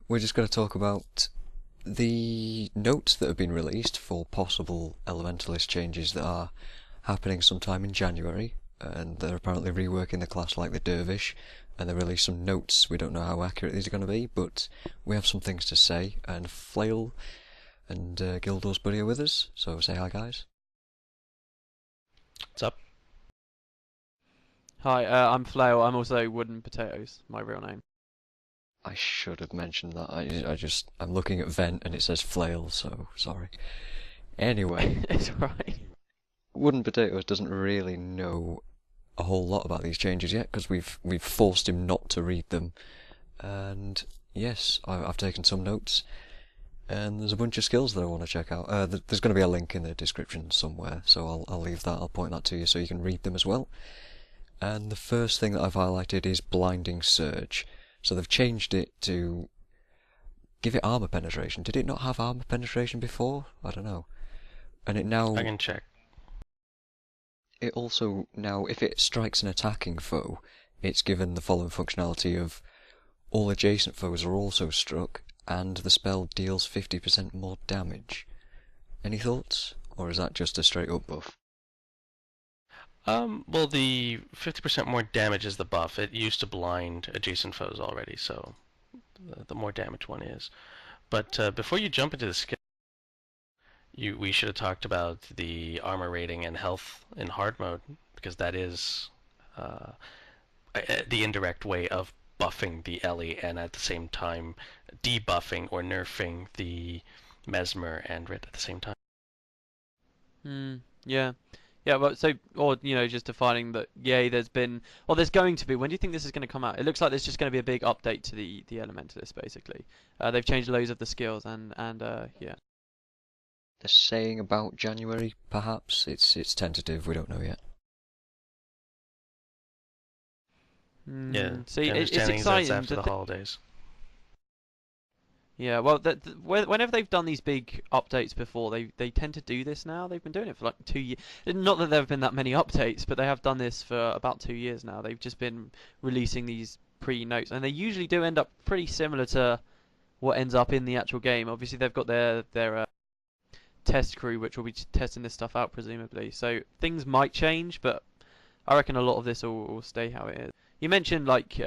we're just going to talk about the notes that have been released for possible Elementalist changes that are happening sometime in January, and they're apparently reworking the class like the dervish, and they released some notes. We don't know how accurate these are going to be, but we have some things to say, and Flail and Guildwarsbuddy are with us, so say hi guys. What's up? Hi, I'm Flail. I'm also Woodenpotatoes, my real name. I should have mentioned that. I'm looking at Vent and it says Flail, so sorry. Anyway, It's alright. Woodenpotatoes doesn't really know a whole lot about these changes yet because we've forced him not to read them. And yes, I've taken some notes, and there's a bunch of skills that I want to check out. There's going to be a link in the description somewhere, so I'll leave that. I'll point that to you so you can read them as well. And the first thing that I've highlighted is Blinding Surge. So they've changed it to give it armor penetration. Did it not have armor penetration before? I don't know. And it now... I can check. It also now, if it strikes an attacking foe, it's given the following functionality of all adjacent foes are also struck, and the spell deals 50% more damage. Any thoughts? Or is that just a straight up buff? Well, the 50% more damage is the buff. It used to blind adjacent foes already, so the more damage one is. But before you jump into the skill, we should have talked about the armor rating and health in hard mode, because that is the indirect way of buffing the Ellie and at the same time debuffing or nerfing the mesmer and Rit at the same time. Yeah. Yeah, well, so, or, just defining that, yay, there's going to be, when do you think this is going to come out? It looks like there's just going to be a big update to the Elementalist, basically. They've changed loads of the skills, and yeah. They're saying about January, perhaps. It's tentative, we don't know yet. Yeah, See, the it's understanding is that's exciting. after the holidays. Yeah, well, whenever they've done these big updates before, they tend to do this now. They've been doing it for like 2 years. Not that there have been that many updates, but they have done this for about 2 years now. They've just been releasing these pre-notes, and they usually do end up pretty similar to what ends up in the actual game. Obviously, they've got their test crew, which will be testing this stuff out, presumably. So things might change, but I reckon a lot of this will stay how it is. You mentioned like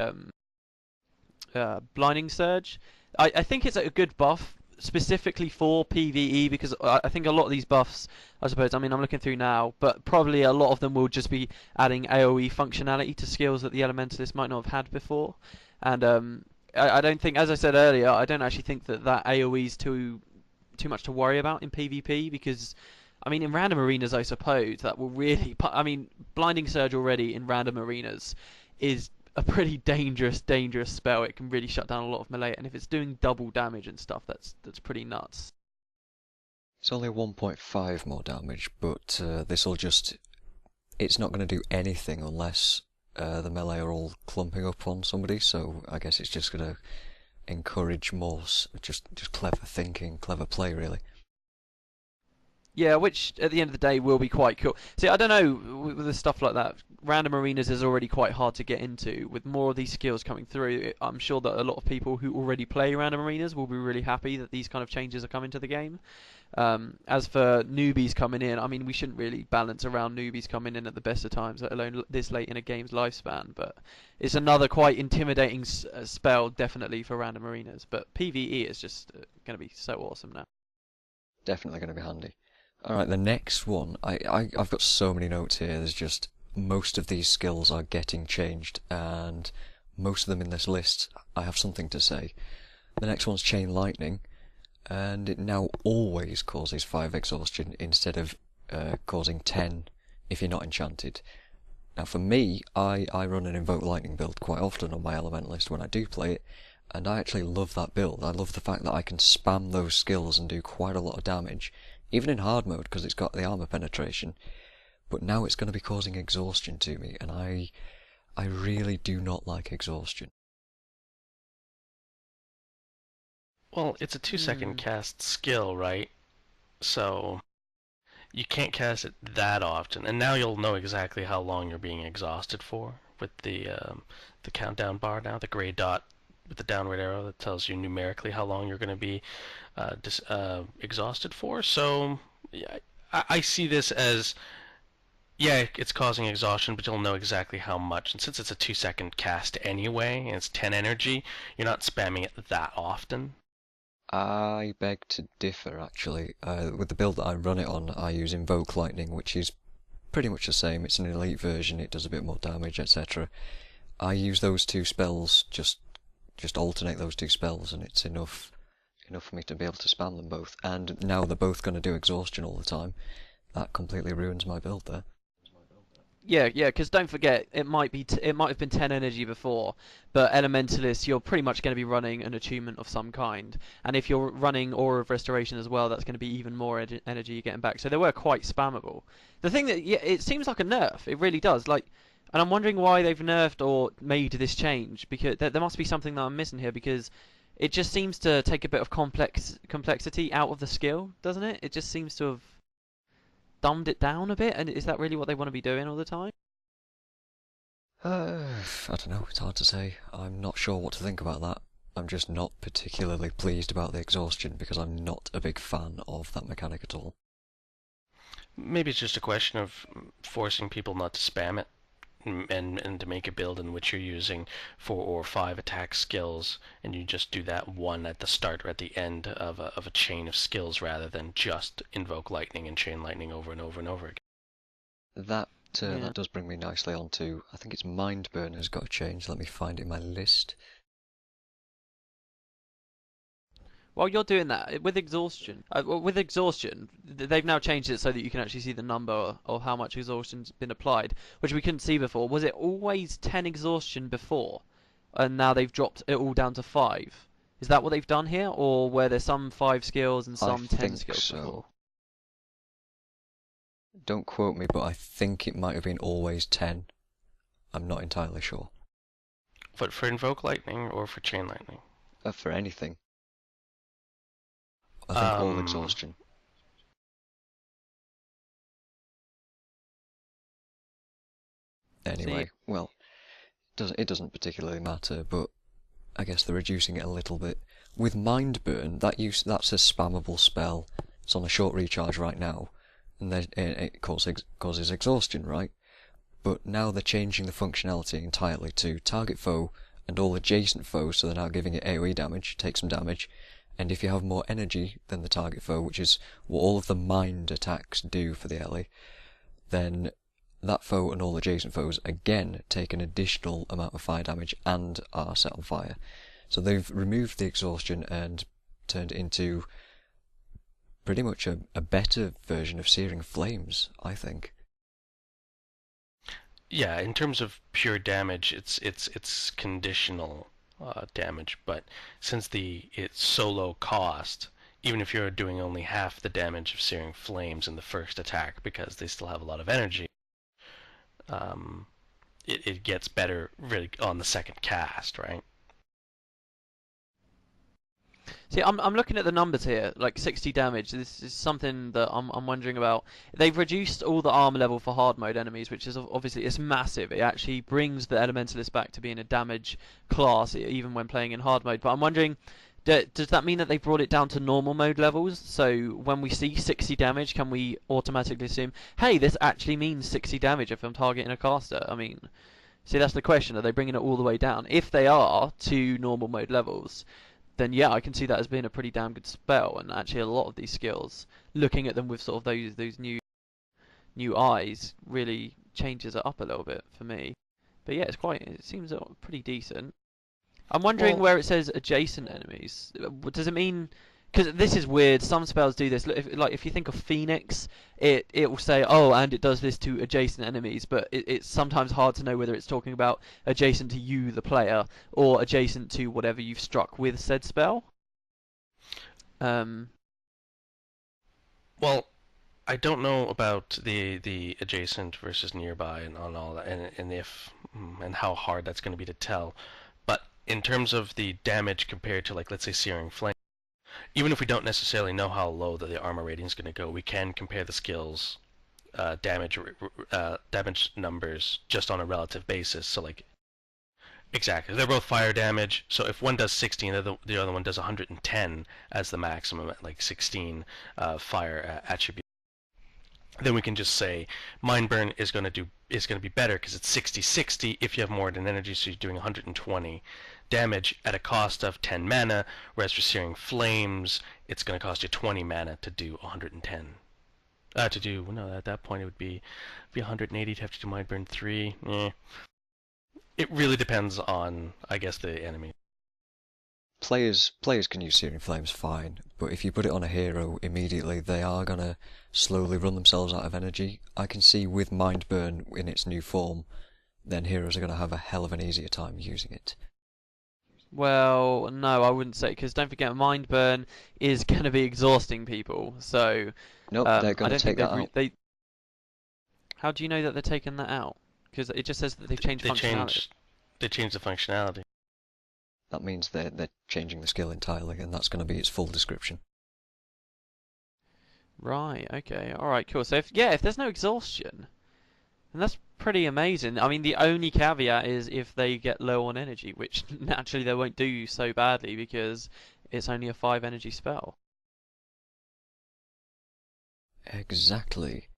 Blinding Surge. I think it's a good buff specifically for PvE because I think a lot of these buffs, I suppose, I mean, I'm looking through now, but probably a lot of them will just be adding AoE functionality to skills that the Elementalists might not have had before. And I don't think, as I said earlier, I don't actually think that AoE is too much to worry about in PvP because, I mean, in random arenas, I suppose, that will really... I mean, Blinding Surge already in random arenas is a pretty dangerous spell. It can really shut down a lot of melee, and if it's doing double damage and stuff, that's pretty nuts. It's only 1.5 more damage, but this'll just... It's not going to do anything unless the melee are all clumping up on somebody, so I guess it's just going to encourage more just clever thinking, clever play, really. Yeah, which at the end of the day will be quite cool. See, I don't know, with the stuff like that, random arenas is already quite hard to get into. With more of these skills coming through, I'm sure that a lot of people who already play random arenas will be really happy that these kind of changes are coming to the game. As for newbies coming in, I mean, we shouldn't really balance around newbies coming in at the best of times, let alone this late in a game's lifespan. But it's another quite intimidating spell, definitely, for random arenas. But PvE is just going to be so awesome now. Definitely going to be handy. Alright, the next one, I've got so many notes here, there's just, most of these skills are getting changed, and most of them in this list, I have something to say. The next one's Chain Lightning, and it now always causes 5 exhaustion instead of causing 10 if you're not enchanted. Now for me, I run an Invoke Lightning build quite often on my Elementalist when I do play it, and I actually love that build. I love the fact that I can spam those skills and do quite a lot of damage, even in hard mode because it's got the armor penetration, but now it's going to be causing exhaustion to me, and I really do not like exhaustion. Well, it's a 2-second cast skill, right? So you can't cast it that often, and now you'll know exactly how long you're being exhausted for with the countdown bar now, the gray dot with the downward arrow that tells you numerically how long you're going to be exhausted for. So yeah, I see this as, yeah, it's causing exhaustion, but you'll know exactly how much. And since it's a 2-second cast anyway, and it's 10 energy, you're not spamming it that often. I beg to differ, actually. With the build that I run it on, I use Invoke Lightning, which is pretty much the same. It's an elite version, it does a bit more damage, etc. I use those two spells, just alternate those two spells, and it's enough for me to be able to spam them both. And now they're both going to do exhaustion all the time. That completely ruins my build there. Yeah, yeah, because don't forget, it might have been 10 energy before, but Elementalist, you're pretty much going to be running an attunement of some kind, and if you're running Aura of Restoration as well, that's going to be even more energy you're getting back. So they were quite spammable. The thing that, yeah, it seems like a nerf, it really does. Like, and I'm wondering why they've nerfed or made this change, because there must be something that I'm missing here, because it just seems to take a bit of complexity out of the skill, doesn't it? It just seems to have dumbed it down a bit, and is that really what they want to be doing all the time? I don't know, it's hard to say. I'm not sure what to think about that. I'm just not particularly pleased about the exhaustion because I'm not a big fan of that mechanic at all. Maybe it's just a question of forcing people not to spam it, and to make a build in which you're using 4 or 5 attack skills, and you just do that one at the start or at the end of a chain of skills rather than just invoke lightning and chain lightning over and over and over again. That does bring me nicely on to, I think it's Mindburn has got a change. Let me find it in my list. While you're doing that, with exhaustion, they've now changed it so that you can actually see the number of how much exhaustion's been applied, which we couldn't see before. Was it always 10 exhaustion before, and now they've dropped it all down to 5? Is that what they've done here, or were there some 5 skills and some 10 skills before? Don't quote me, but I think it might have been always 10. I'm not entirely sure. But for invoke lightning or for chain lightning? For anything. I think all exhaustion. Anyway, well, it doesn't particularly matter, but I guess they're reducing it a little bit. With Mindburn, that's a spammable spell. It's on a short recharge right now, and it causes exhaustion, right? But now they're changing the functionality entirely to target foe and all adjacent foes, so they're now giving it AoE damage, take some damage, and if you have more energy than the target foe, which is what all of the mind attacks do for the Ellie, then that foe and all adjacent foes again take an additional amount of fire damage and are set on fire. So they've removed the exhaustion and turned it into pretty much a better version of Searing Flames, I think. Yeah, in terms of pure damage, it's conditional damage, but since it's so low cost, even if you're doing only half the damage of Searing Flames in the first attack because they still have a lot of energy, it gets better really on the second cast, right? See, I'm looking at the numbers here, like 60 damage. This is something that I'm wondering about. They've reduced all the armor level for hard mode enemies, which is obviously it's massive. It actually brings the Elementalist back to being a damage class, even when playing in hard mode. But I'm wondering, does that mean that they've brought it down to normal mode levels? So when we see 60 damage, can we automatically assume, hey, this actually means 60 damage if I'm targeting a caster? I mean, see, that's the question. Are they bringing it all the way down? If they are to normal mode levels, then yeah, I can see that as being a pretty damn good spell. And actually, a lot of these skills, looking at them with sort of those new eyes, really changes it up a little bit for me. But yeah, it seems pretty decent. I'm wondering where it says adjacent enemies. Does it mean? Because this is weird. Some spells do this. If you think of Phoenix, it will say, oh, and it does this to adjacent enemies. But it's sometimes hard to know whether it's talking about adjacent to you, the player, or adjacent to whatever you've struck with said spell. Well, I don't know about the adjacent versus nearby and on all that, and how hard that's going to be to tell. But in terms of the damage compared to, like, let's say Searing Flame, even if we don't necessarily know how low the armor rating is going to go, we can compare the skills damage numbers just on a relative basis. So, like, Exactly. They're both fire damage, so if one does 60 and the other one does 110 as the maximum at like 16 fire attribute, then we can just say Mind Burn is going to be better because it's 60-60 if you have more than energy, so you're doing 120 damage at a cost of 10 mana, whereas for Searing Flames, it's going to cost you 20 mana to do 110. No, at that point it would be 180 to have to do Mind Burn 3. It really depends on, I guess, the enemy. Players can use Searing Flames fine, but if you put it on a hero immediately, they are gonna slowly run themselves out of energy. I can see with Mind Burn in its new form, then heroes are gonna have a hell of an easier time using it. Well, no, I wouldn't say, because don't forget, Mind Burn is going to be exhausting people. So, Nope, they're I gonna don't think take that out. How do you know that they're taking that out? Because it just says that they've changed functionality. They changed the functionality. That means they're changing the skill entirely, and that's gonna be its full description. Right. Okay. All right. Cool. So if there's no exhaustion, then that's pretty amazing. I mean, the only caveat is if they get low on energy, which naturally they won't do so badly because it's only a 5 energy spell. Exactly.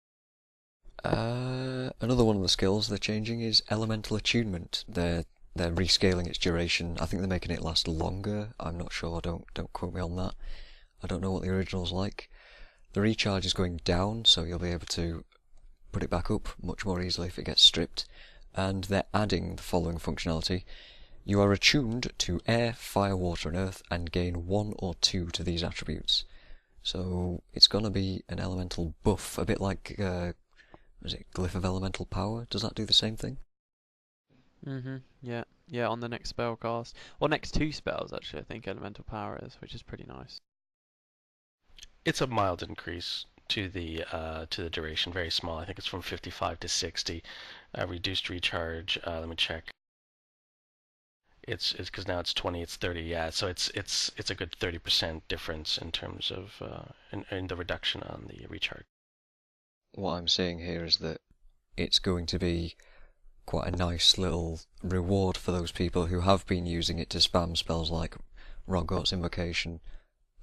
Another one of the skills they're changing is Elemental Attunement. They're rescaling its duration. I think they're making it last longer. I'm not sure. Don't quote me on that. I don't know what the original's like. The recharge is going down, so you'll be able to put it back up much more easily if it gets stripped. And they're adding the following functionality. You are attuned to air, fire, water and earth and gain 1 or 2 to these attributes. So it's gonna be an elemental buff, a bit like, is it Glyph of Elemental Power? Does that do the same thing? Yeah. Yeah. On the next spell cast, or next 2 spells actually, I think Elemental Power is, which is pretty nice. It's a mild increase to the duration, very small. I think it's from 55 to 60. Reduced recharge. Let me check. It's because now it's 20, it's 30. Yeah, so it's a good 30% difference in terms of in the reduction on the recharge. What I'm saying here is that it's going to be quite a nice little reward for those people who have been using it to spam spells like Rogot's Invocation.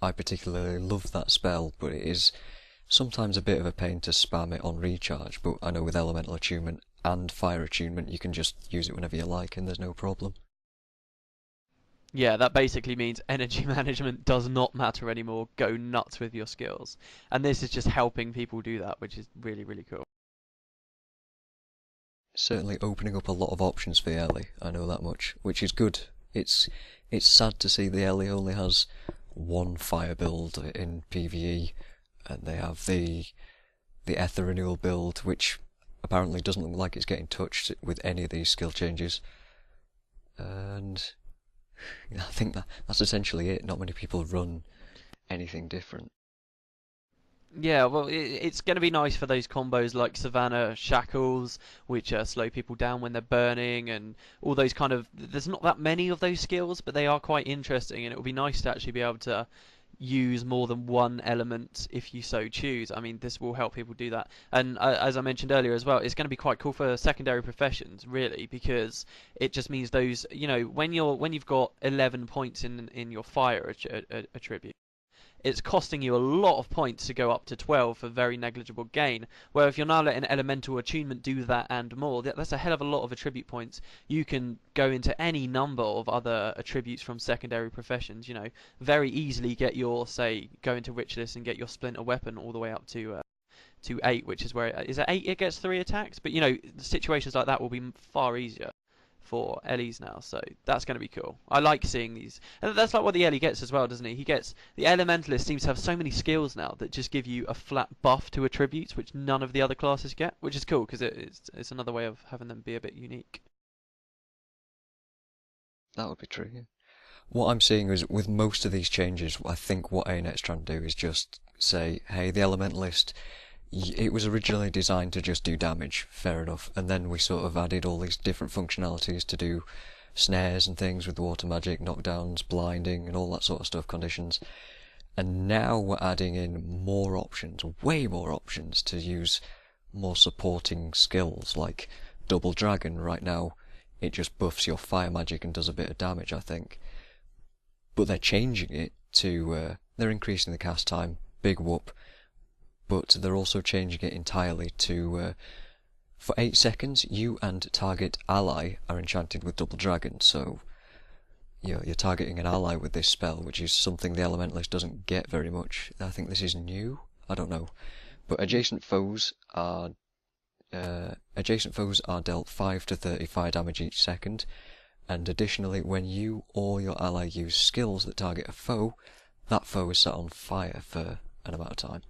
I particularly love that spell, but it is sometimes a bit of a pain to spam it on recharge, but I know with Elemental Attunement and Fire Attunement you can just use it whenever you like and there's no problem. Yeah, that basically means energy management does not matter anymore. Go nuts with your skills. And this is just helping people do that, which is really, really cool. Certainly opening up a lot of options for the Ellie, I know that much, which is good. It's sad to see the Ellie only has one fire build in PvE, and they have the Ether Renewal build, which apparently doesn't look like it's getting touched with any of these skill changes. And I think that's essentially it. Not many people run anything different. Yeah, well, it's going to be nice for those combos like Savannah Shackles, which slow people down when they're burning, and all those kind of... There's not that many of those skills, but they are quite interesting, and it will be nice to actually be able to use more than one element if you so choose. I mean, this will help people do that. And as I mentioned earlier as well, it's going to be quite cool for secondary professions, really, because it just means those, when you've got 11 points in your fire attribute, it's costing you a lot of points to go up to 12 for very negligible gain. Where if you're now letting Elemental Attunement do that and more, that's a hell of a lot of attribute points. You can go into any number of other attributes from secondary professions, very easily get your, say, go into Witchless and get your Splinter Weapon all the way up to 8, which is where, is it 8 it gets 3 attacks? But, situations like that will be far easier for Ellie's now, so that's going to be cool. I like seeing these, and that's like what the Ellie gets as well, doesn't he? The Elementalist seems to have so many skills now that just give you a flat buff to attributes, which none of the other classes get, which is cool because it's another way of having them be a bit unique. That would be true, yeah. What I'm seeing is with most of these changes, I think what ANET's trying to do is just say, hey, the Elementalist, it was originally designed to just do damage, fair enough, and then we sort of added all these different functionalities to do snares and things with water magic, knockdowns, blinding, and all that sort of stuff, conditions. And now we're adding in more options, way more options, to use more supporting skills, like Double Dragon right now it just buffs your fire magic and does a bit of damage, I think. But they're changing it to, they're increasing the cast time, big whoop, but they're also changing it entirely to, for 8 seconds, you and target ally are enchanted with double dragon, so you're targeting an ally with this spell, which is something the Elementalist doesn't get very much. I think this is new? I don't know. But adjacent foes are dealt 5 to 30 fire damage each second, and additionally, when you or your ally use skills that target a foe, that foe is set on fire for an amount of time.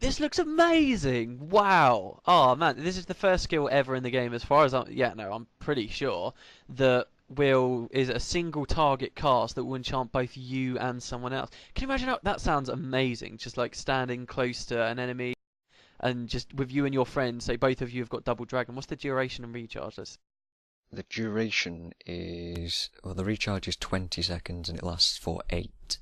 This looks amazing! Wow! Oh man, this is the first skill ever in the game, as far as I'm pretty sure, that is a single target cast that will enchant both you and someone else. Can you imagine how that sounds amazing? Just like standing close to an enemy and just with you and your friend, say both of you have got double dragon. What's the duration and recharge? The duration is, well, the recharge is 20 seconds and it lasts for 8.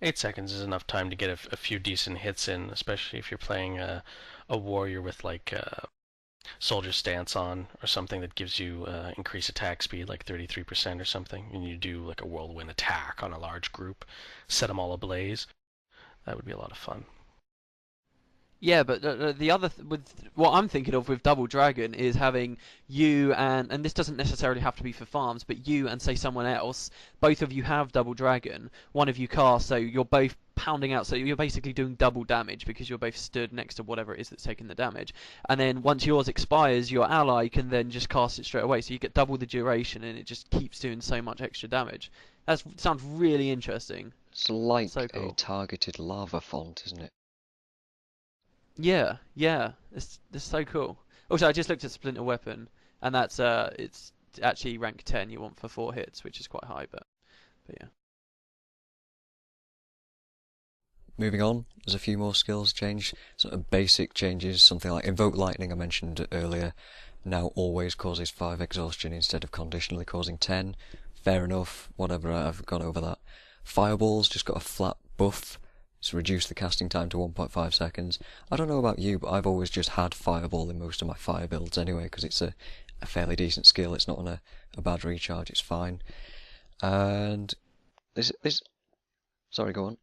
8 seconds is enough time to get a few decent hits in, especially if you're playing a warrior with like soldier stance on or something that gives you increased attack speed like 33% or something, and you do like a whirlwind attack on a large group, set them all ablaze. That would be a lot of fun. Yeah, but the other with what I'm thinking of with Double Dragon is having you and this doesn't necessarily have to be for farms, but you and say someone else, both of you have Double Dragon, one of you cast, so you're both pounding out, so you're basically doing double damage because you're both stood next to whatever it is that's taking the damage. And then once yours expires, your ally can then just cast it straight away, so you get double the duration and it just keeps doing so much extra damage. That sounds really interesting. It's like So cool. a targeted lava font, isn't it? Yeah, it's so cool. Also, I just looked at Splinter Weapon, and that's it's actually rank 10 you want for 4 hits, which is quite high, but yeah. Moving on, there's a few more skills changed, sort of basic changes, something like Invoke Lightning I mentioned earlier, now always causes 5 exhaustion instead of conditionally causing 10. Fair enough, whatever, I've gone over that. Fireball's just got a flat buff. It's reduced the casting time to 1.5 seconds. I don't know about you, but I've always just had Fireball in most of my fire builds anyway, because it's a fairly decent skill. It's not on a bad recharge, it's fine. And this sorry, go on.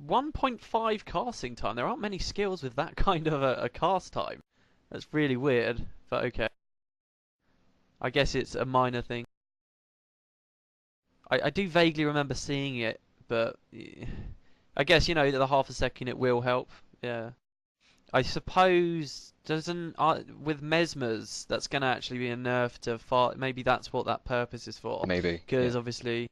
1.5 casting time. There aren't many skills with that kind of a cast time. That's really weird, but okay. I guess it's a minor thing. I do vaguely remember seeing it, but I guess, you know, the half a second it will help. Yeah. I suppose doesn't with mesmers that's going to actually be a nerf to far. Maybe that's what that purpose is for. Maybe. Because obviously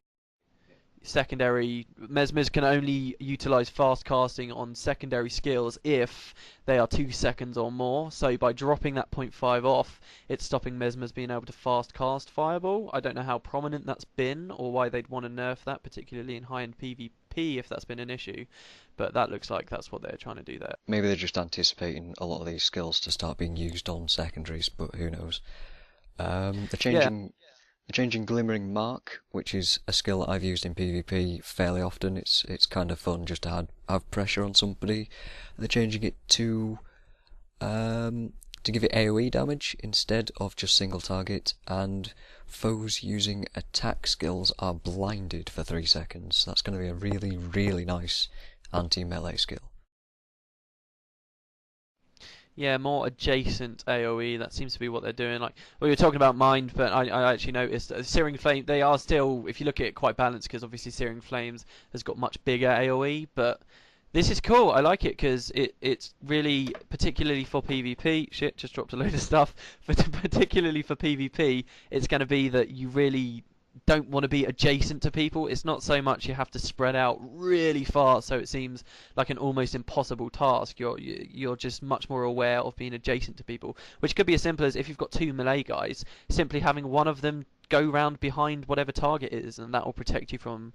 secondary mesmers can only utilize fast casting on secondary skills if they are 2 seconds or more. So by dropping that 0.5 off, it's stopping mesmers being able to fast cast Fireball. I don't know how prominent that's been or why they'd want to nerf that, particularly in high-end PvP if that's been an issue. But that looks like that's what they're trying to do there. Maybe they're just anticipating a lot of these skills to start being used on secondaries, but who knows. The changing Glimmering Mark, which is a skill that I've used in PvP fairly often. It's kind of fun just to have pressure on somebody. They're changing it to give it AoE damage instead of just single target, and foes using attack skills are blinded for 3 seconds. That's going to be a really, really nice anti-melee skill. Yeah, more adjacent AoE. That seems to be what they're doing. Like, well, you're talking about Mind, but I actually noticed Searing Flame. They are still, if you look at it, quite balanced because obviously Searing Flames has got much bigger AoE. But this is cool. I like it because it's really, particularly for PvP. Shit, just dropped a load of stuff. But particularly for PvP, it's going to be that you really don't want to be adjacent to people. It's not so much you have to spread out really far, so it seems like an almost impossible task. You're just much more aware of being adjacent to people, which could be as simple as if you've got 2 melee guys, simply having one of them go round behind whatever target is, and that will protect you from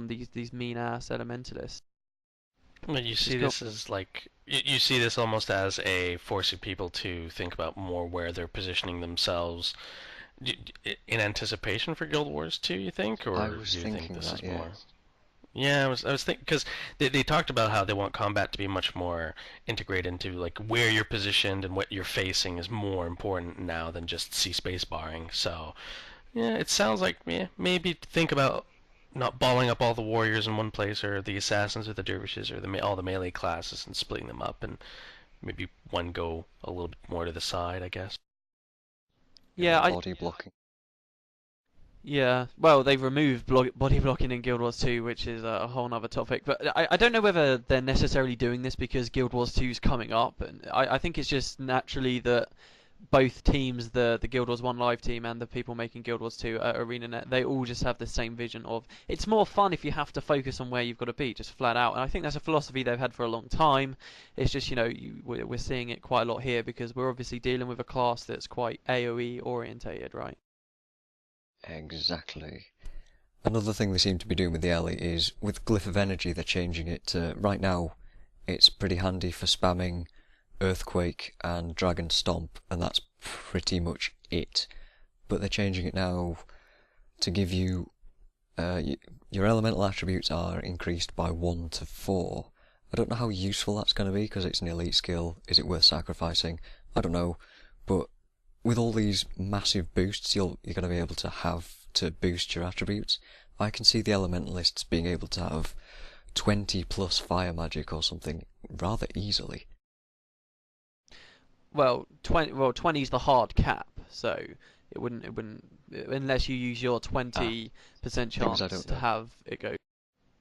these mean ass elementalists. But you see this as like you see this almost as a forcing people to think about more where they're positioning themselves in anticipation for Guild Wars 2, you think, or I was do you think thinking this that, is more? Yeah, I was thinking because they talked about how they want combat to be much more integrated into like where you're positioned and what you're facing is more important now than just C space barring. So yeah, it sounds like yeah, maybe think about not balling up all the warriors in one place or the assassins or the dervishes or all the melee classes and splitting them up and maybe one go a little bit more to the side, I guess. Get Yeah, that I body blocking. Yeah, well, they've removed body blocking in Guild Wars 2, which is a whole other topic. But I don't know whether they're necessarily doing this because Guild Wars 2 is coming up, and I think it's just naturally that both teams, the Guild Wars 1 live team and the people making Guild Wars 2 at ArenaNet, they all just have the same vision of it's more fun if you have to focus on where you've got to be, just flat out. And I think that's a philosophy they've had for a long time. It's just, we're seeing it quite a lot here because we're obviously dealing with a class that's quite AoE orientated, right? Exactly. Another thing they seem to be doing with the alley is with Glyph of Energy, they're changing it to right now. It's pretty handy for spamming Earthquake and Dragon Stomp, and that's pretty much it. But they're changing it now to give you your elemental attributes are increased by 1 to 4. I don't know how useful that's going to be because it's an elite skill. Is it worth sacrificing? I don't know. But with all these massive boosts you're going to be able to have to boost your attributes, I can see the elementalists being able to have 20 plus fire magic or something rather easily. Well, 20 is the hard cap, so it wouldn't unless you use your 20% Things I chance don't to know. have it go.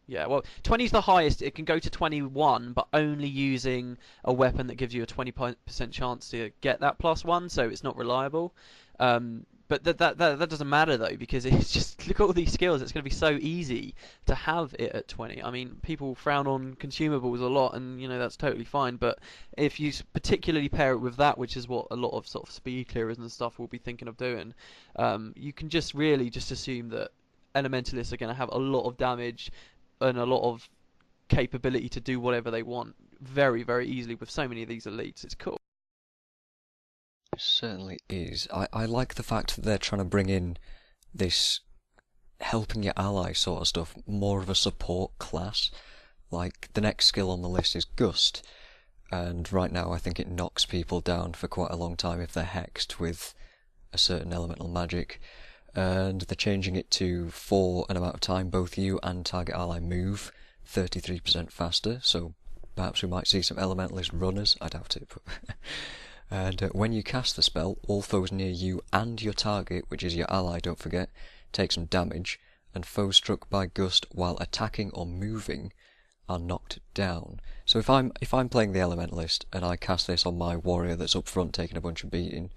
Yeah, well, 20 is the highest. It can go to 21, but only using a weapon that gives you a 20% chance to get that +1, so it's not reliable. But that doesn't matter though, because it's just look at all these skills. It's going to be so easy to have it at 20. I mean, people frown on consumables a lot, and that's totally fine. But if you particularly pair it with that, which is what a lot of sort of speed clearers and stuff will be thinking of doing, you can just really just assume that elementalists are going to have a lot of damage and a lot of capability to do whatever they want very, very easily with so many of these elites. It's cool. It certainly is. I like the fact that they're trying to bring in this helping your ally sort of stuff, more of a support class. Like, the next skill on the list is Gust, and right now I think it knocks people down for quite a long time if they're hexed with a certain elemental magic. And they're changing it to for an amount of time both you and target ally move 33% faster, so perhaps we might see some elementalist runners, I doubt it, but and when you cast the spell, all foes near you and your target, which is your ally, don't forget, take some damage, and foes struck by Gust while attacking or moving are knocked down. So if I'm playing the elementalist and I cast this on my warrior that's up front taking a bunch of beating,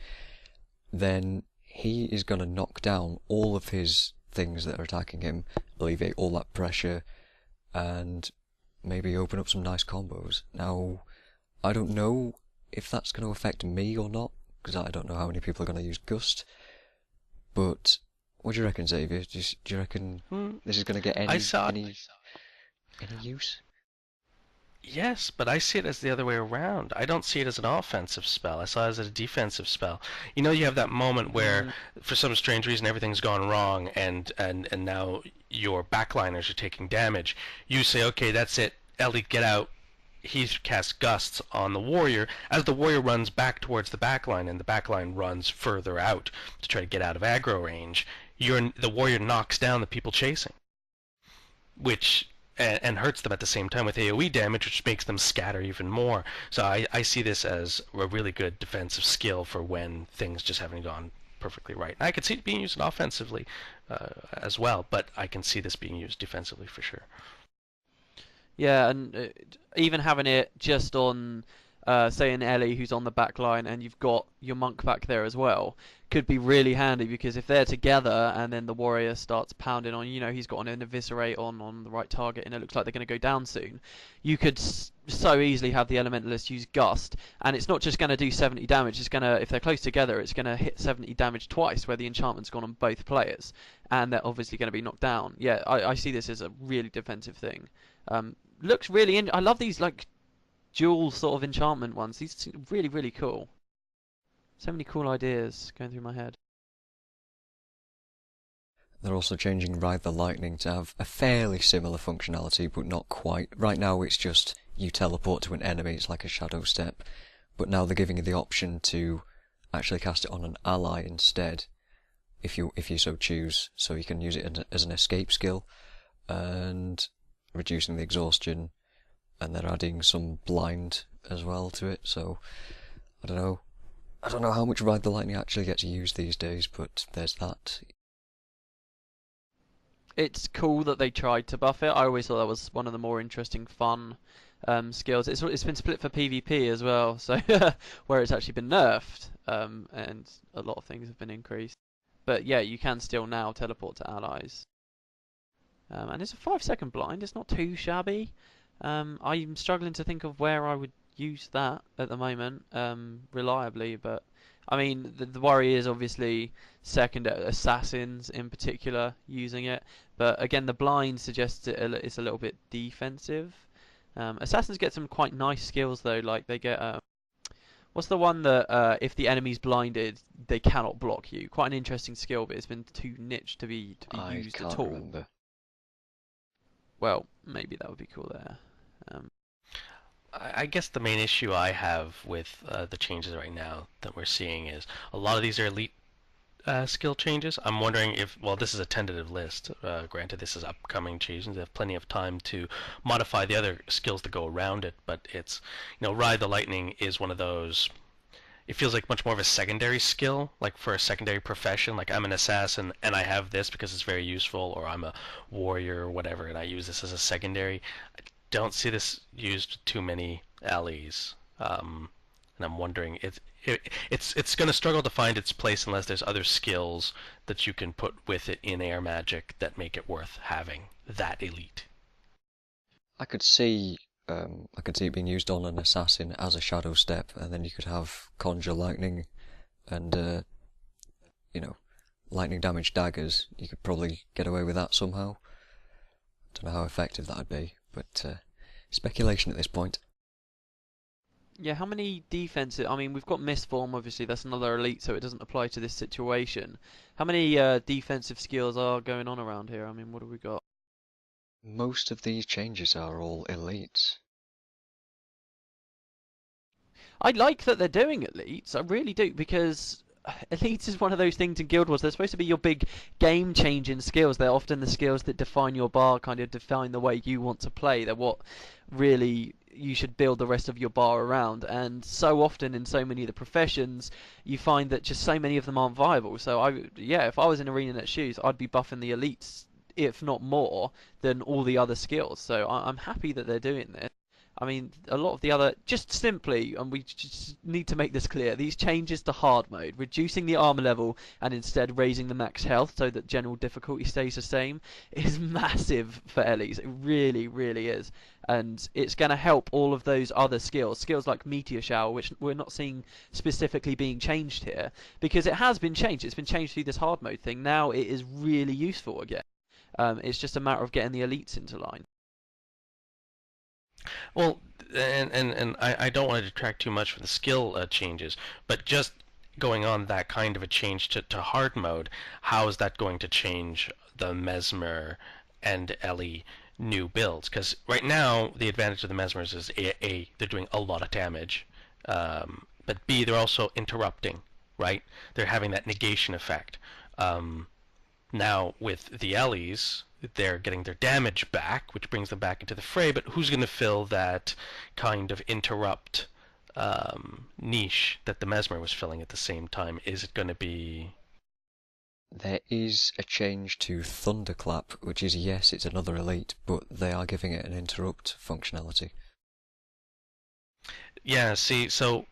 then he is going to knock down all of his things that are attacking him, alleviate all that pressure, and maybe open up some nice combos. Now, I don't know if that's going to affect me or not, because I don't know how many people are going to use Gust, but what do you reckon, Xavier? Do you reckon this is going to get any use? Yes, but I see it as the other way around. I don't see it as an offensive spell. I saw it as a defensive spell. You have that moment where, for some strange reason, everything's gone wrong, and now your backliners are taking damage. You say, okay, that's it. Ellie, get out. He casts Gusts on the warrior. As the warrior runs back towards the backline, and the backline runs further out to try to get out of aggro range, the warrior knocks down the people chasing, which and hurts them at the same time with AoE damage, which makes them scatter even more. So I see this as a really good defensive skill for when things just haven't gone perfectly right. I could see it being used offensively as well, but I can see this being used defensively for sure. Yeah, and even having it just on, say, an Ellie who's on the back line and you've got your monk back there as well, could be really handy because if they're together and then the warrior starts pounding on, he's got an eviscerate on the right target and it looks like they're going to go down soon, you could so easily have the elementalist use Gust, and it's not just going to do 70 damage, it's going to, if they're close together, it's going to hit 70 damage twice where the enchantment's gone on both players, and they're obviously going to be knocked down. Yeah, I see this as a really defensive thing. Looks really I love these like dual sort of enchantment ones. These seem really, really cool. So many cool ideas going through my head. They're also changing Ride the Lightning to have a fairly similar functionality, but not quite. Right now it's just you teleport to an enemy, it's like a shadow step. But now they're giving you the option to actually cast it on an ally instead, if you so choose. So you can use it as an escape skill, and reducing the exhaustion, and they're adding some blind as well to it. So I don't know how much Ride the Lightning actually gets used these days, but there's that. It's cool that they tried to buff it. I always thought that was one of the more interesting, fun skills. It's been split for PvP as well, so where it's actually been nerfed, and a lot of things have been increased. But yeah, you can still now teleport to allies. And it's a 5-second blind. It's not too shabby. I'm struggling to think of where I would use that at the moment reliably, but I mean the worry is obviously second assassins in particular using it. But again, the blind suggests it's a little bit defensive. Assassins get some quite nice skills though, like they get what's the one that if the enemy's blinded, they cannot block you? Quite an interesting skill, but it's been too niche to be used at all. Remember. Well, maybe that would be cool there. I guess the main issue I have with the changes right now that we're seeing is a lot of these are elite skill changes. I'm wondering if, well, this is a tentative list. Granted, this is upcoming changes. They have plenty of time to modify the other skills that go around it, but it's, Ride the Lightning is one of those. It feels like much more of a secondary skill, like for a secondary profession. Like I'm an assassin and I have this because it's very useful, or I'm a warrior or whatever and I use this as a secondary. I don't see this used too many allies, and I'm wondering it's going to struggle to find its place unless there's other skills that you can put with it in air magic that make it worth having that elite. I could see it being used on an assassin as a shadow step, and then you could have conjure lightning and lightning damage daggers. You could probably get away with that somehow. Don't know how effective that'd be, but speculation at this point. Yeah, how many defensive? I mean, we've got Mistform, obviously, that's another elite, so it doesn't apply to this situation. How many defensive skills are going on around here? I mean, what have we got? Most of these changes are all elites. I like that they're doing elites, I really do, because elites is one of those things in Guild Wars. They're supposed to be your big game-changing skills. They're often the skills that define your bar, kind of define the way you want to play. They're what really you should build the rest of your bar around. And so often in so many of the professions, you find that just so many of them aren't viable. So if I was in ArenaNet shoes, I'd be buffing the elites, if not more, than all the other skills. So I'm happy that they're doing this. I mean, a lot of the other, just simply, and we just need to make this clear, these changes to hard mode, reducing the armor level and instead raising the max health so that general difficulty stays the same, is massive for Ellie's. It really, really is. And it's going to help all of those other skills like Meteor Shower, which we're not seeing specifically being changed here, because it has been changed. It's been changed through this hard mode thing. Now it is really useful again. It's just a matter of getting the elites into line. Well, and I don't want to detract too much from the skill changes, but just going on that kind of a change to hard mode, how is that going to change the Mesmer and Ellie new builds? Because right now, the advantage of the Mesmers is A, they're doing a lot of damage, but B, they're also interrupting, right? They're having that negation effect. Now, with the Ellies, they're getting their damage back, which brings them back into the fray, but who's going to fill that kind of interrupt niche that the Mesmer was filling at the same time? Is it going to be... There is a change to Thunderclap, which is, yes, it's another elite, but they are giving it an interrupt functionality. Yeah, see, so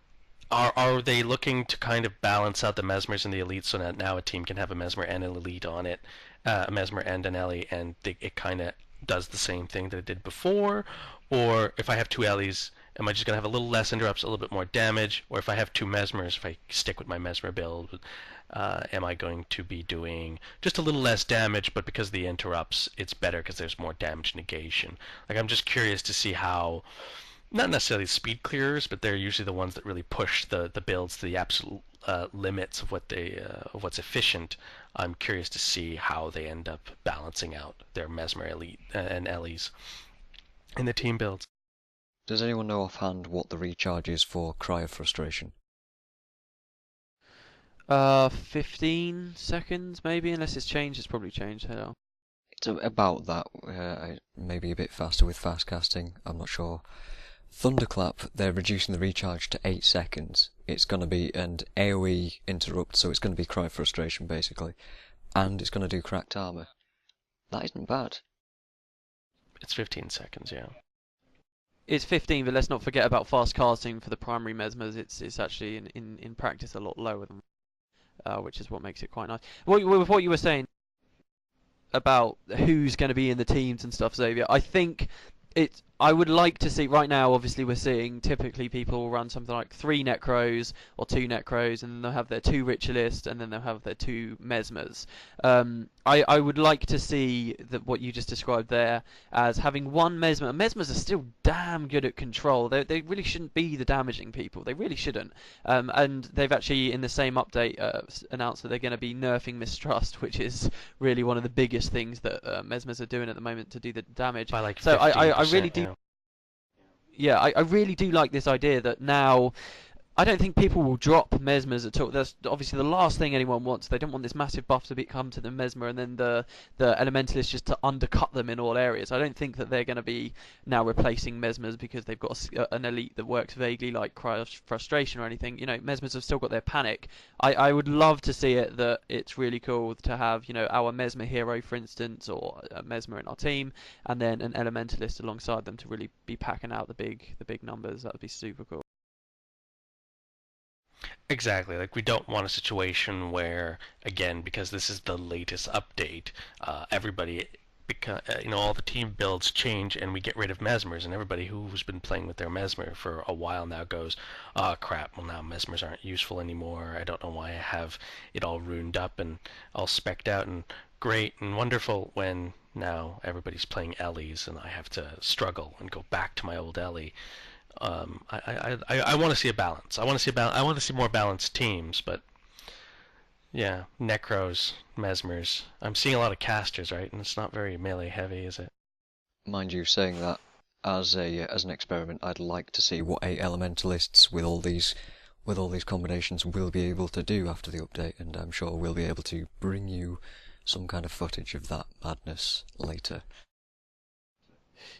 are they looking to kind of balance out the Mesmers and the elites so that now a team can have a Mesmer and an elite on it, a Mesmer and an Ellie, and it kind of does the same thing that it did before? Or if I have two Ellies, am I just going to have a little less interrupts, a little bit more damage? Or if I have two Mesmers, if I stick with my Mesmer build, am I going to be doing just a little less damage, but because of the interrupts, it's better because there's more damage negation? Like, I'm just curious to see how... Not necessarily speed clearers, but they're usually the ones that really push the builds to the absolute limits of what of what's efficient, I'm curious to see how they end up balancing out their mesmer elite and Ellies in the team builds. Does anyone know offhand what the recharge is for Cry of Frustration? 15 seconds maybe, unless it's changed. It's probably changed. Hell. It's about that, maybe a bit faster with fast casting, I'm not sure. Thunderclap, they're reducing the recharge to 8 seconds. It's going to be an AoE interrupt, so it's going to be Cry of Frustration basically. And it's going to do cracked armor. That isn't bad. It's 15 seconds, yeah. It's 15, but let's not forget about fast casting for the primary mesmers. It's actually in practice a lot lower than, which is what makes it quite nice. With what you were saying about who's going to be in the teams and stuff, Xavier, I think I would like to see, right now obviously we're seeing typically people run something like 3 Necros or 2 Necros, and then they'll have their 2 Ritualists, and then they'll have their 2 Mesmers. I would like to see that what you just described there as having one Mesmer. Mesmers are still damn good at control. They really shouldn't be the damaging people. They really shouldn't. And they've actually in the same update announced that they're going to be nerfing Mistrust, which is really one of the biggest things that Mesmers are doing at the moment to do the damage. By like 15%, so I really do. yeah. Yeah, I really do like this idea that now I don't think people will drop Mesmers at all. That's obviously the last thing anyone wants. They don't want this massive buff to come to the Mesmer and then the Elementalists just to undercut them in all areas. I don't think that they're going to be now replacing Mesmers because they've got an elite that works vaguely like Cry of Frustration or anything. You know, Mesmers have still got their panic. I would love to see it that it's really cool to have, you know, our Mesmer hero, for instance, or a Mesmer in our team, and then an Elementalist alongside them to really be packing out the big numbers. That would be super cool. Exactly. Like, we don't want a situation where, again, because this is the latest update, everybody, all the team builds change and we get rid of mesmers, and everybody who's been playing with their mesmer for a while now goes, oh crap, well now mesmers aren't useful anymore. I don't know why I have it all ruined up and all specced out and great and wonderful when now everybody's playing Ellies and I have to struggle and go back to my old Ellie. I want to see a balance. I want to see more balanced teams, but yeah, Necros, Mesmers. I'm seeing a lot of casters, right? And it's not very melee heavy, is it? Mind you, saying that as an experiment, I'd like to see what 8 Elementalists with all these combinations will be able to do after the update, and I'm sure we'll be able to bring you some kind of footage of that madness later.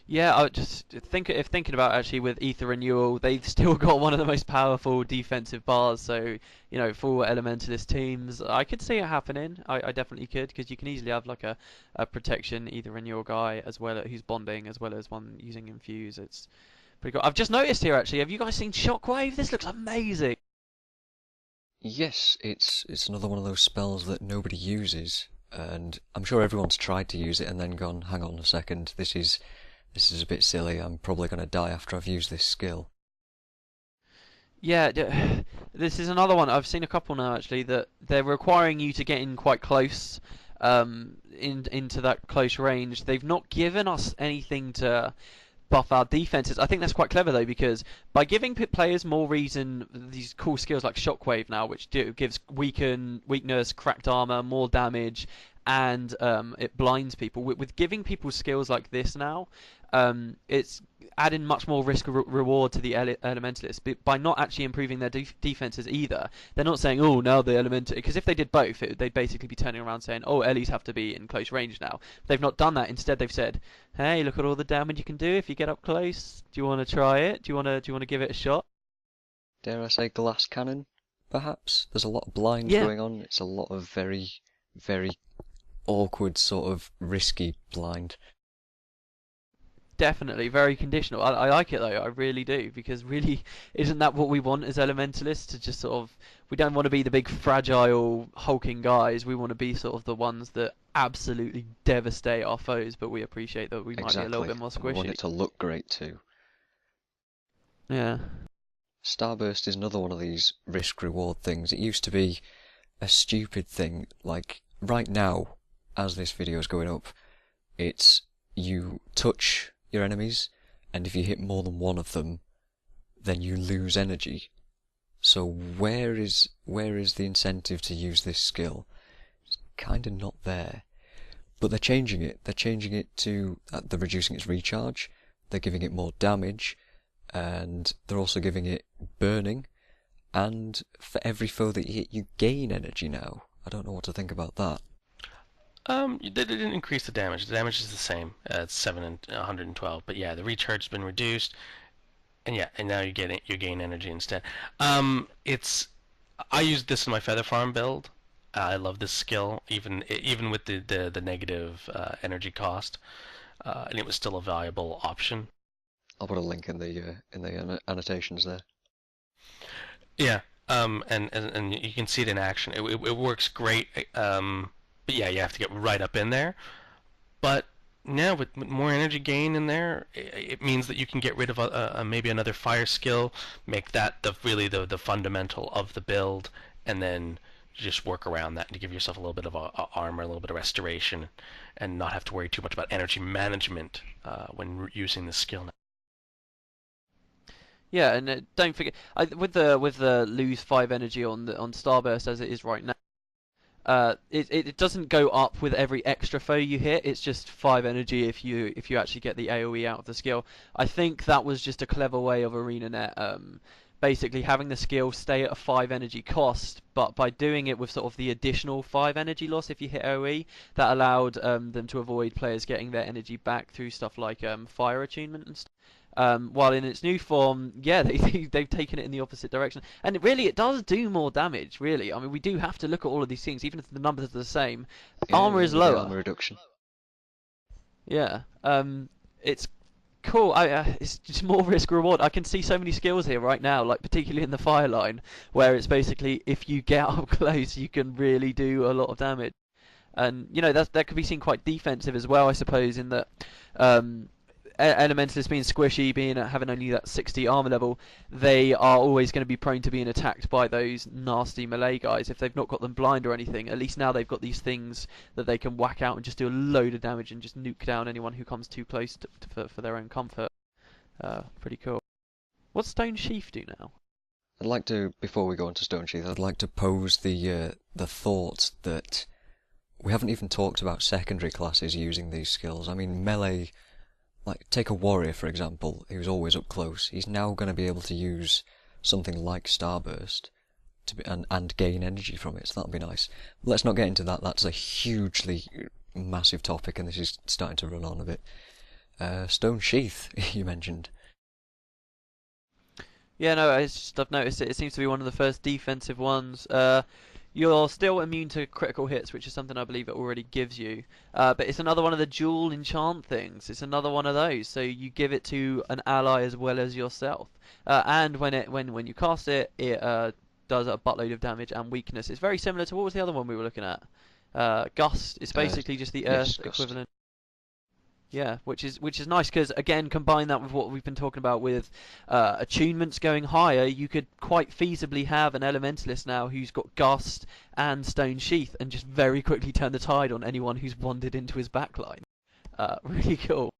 Yeah, I just thinking about actually with Ether Renewal, they've still got one of the most powerful defensive bars. So, you know, for Elementalist teams, I could see it happening. I definitely could, because you can easily have like a protection Ether Renewal guy as well who's bonding, as well as one using Infuse. It's pretty cool. I've just noticed here actually. Have you guys seen Shockwave? This looks amazing. Yes, it's another one of those spells that nobody uses, and I'm sure everyone's tried to use it and then gone, hang on a second, this is a bit silly, I'm probably going to die after I've used this skill. Yeah, this is another one. I've seen a couple now actually that they're requiring you to get in quite close, into that close range. They've not given us anything to buff our defenses. I think that's quite clever though, because by giving players more reason, these cool skills like Shockwave now, which gives weakness, cracked armor, more damage, and it blinds people. With giving people skills like this now, it's adding much more risk reward to the Elementalists by not actually improving their defenses either. They're not saying, oh, now the Elemental, because if they did both, they'd basically be turning around saying, oh, Ellies have to be in close range now. They've not done that. Instead, they've said, hey, look at all the damage you can do if you get up close. Do you want to try it? Do you want to give it a shot? Dare I say glass cannon, perhaps? There's a lot of blind going on. It's a lot of very, very awkward, sort of risky blind. Definitely, very conditional. I like it though, I really do, because really, isn't that what we want as Elementalists? To just sort of, we don't want to be the big fragile hulking guys, we want to be sort of the ones that absolutely devastate our foes, but we appreciate that we might be a little bit more squishy. We want it to look great too. Yeah. Starburst is another one of these risk-reward things. It used to be a stupid thing, like right now, as this video is going up, it's you touch your enemies, and if you hit more than one of them, then you lose energy. So where is the incentive to use this skill? It's kind of not there. But they're changing it. They're changing it to they're reducing its recharge. They're giving it more damage, and they're also giving it burning. And for every foe that you hit, you gain energy now. I don't know what to think about that. They didn't increase the damage. The damage is the same. It's 7 and 112. But yeah, the recharge has been reduced, and now you gain energy instead. I used this in my Feather Farm build. I love this skill, even with the negative energy cost, and it was still a valuable option. I'll put a link in the annotations there. Yeah, and you can see it in action. It works great. But yeah, you have to get right up in there. But now with more energy gain in there, it means that you can get rid of maybe another fire skill, make that the fundamental of the build, and then just work around that to give yourself a little bit of armor, a little bit of restoration, and not have to worry too much about energy management when using this skill now. Yeah, and don't forget with the lose 5 energy on Starburst as it is right now. It doesn't go up with every extra foe you hit. It's just 5 energy if you actually get the AoE out of the skill. I think that was just a clever way of ArenaNet basically having the skill stay at a 5 energy cost, but by doing it with sort of the additional 5 energy loss if you hit AoE, that allowed them to avoid players getting their energy back through stuff like fire attunement and stuff. While in its new form, yeah, they've taken it in the opposite direction, and it does do more damage. Really, I mean, we do have to look at all of these things, even if the numbers are the same. Yeah, armor is lower. Armor reduction. Yeah, it's cool. It's just more risk reward. I can see so many skills here right now, like particularly in the fire line, where it's basically if you get up close, you can really do a lot of damage, and that could be seen quite defensive as well, I suppose, in that. Elementalists being squishy, having only that 60 armor level, they are always going to be prone to being attacked by those nasty melee guys. If they've not got them blind or anything, at least now they've got these things that they can whack out and just do a load of damage and just nuke down anyone who comes too close for their own comfort. Pretty cool. What's Stone Sheath do now? I'd like to, before we go on to Stone Sheath, I'd like to pose the thought that we haven't even talked about secondary classes using these skills. I mean, melee. Like, take a warrior, for example, who's always up close. He's now going to be able to use something like Starburst and gain energy from it, so that'll be nice. But let's not get into that. That's a hugely massive topic, and this is starting to run on a bit. Stone Sheath, you mentioned. Yeah, no, I've noticed it. It seems to be one of the first defensive ones. You're still immune to critical hits, which is something I believe it already gives you. But it's another one of the dual enchant things. It's another one of those. So you give it to an ally as well as yourself. And when you cast it, it does a buttload of damage and weakness. It's very similar to what was the other one we were looking at? Gust. It's basically just the Earth equivalent. Yeah, which is nice because again, combine that with what we've been talking about with attunements going higher. You could quite feasibly have an Elementalist now who's got Gust and Stone Sheath, and just very quickly turn the tide on anyone who's wandered into his backline. Really cool.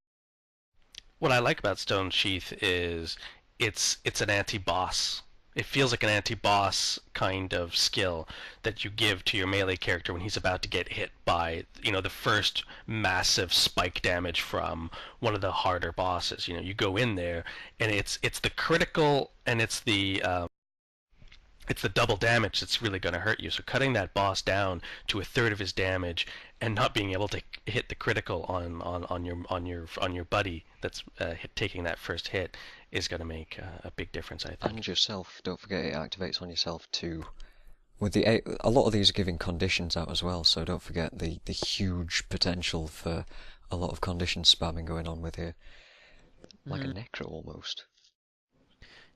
What I like about Stone Sheath is it's an anti-boss. It feels like an anti-boss kind of skill that you give to your melee character when he's about to get hit by, the first massive spike damage from one of the harder bosses. You go in there, and it's the critical, and it's the double damage that's really going to hurt you. So cutting that boss down to a third of his damage and not being able to hit the critical on your buddy that's taking that first hit is going to make a big difference, I think. And yourself, don't forget it activates on yourself too. With a lot of these are giving conditions out as well, so don't forget the huge potential for a lot of condition spamming going on with here. Like a necro almost.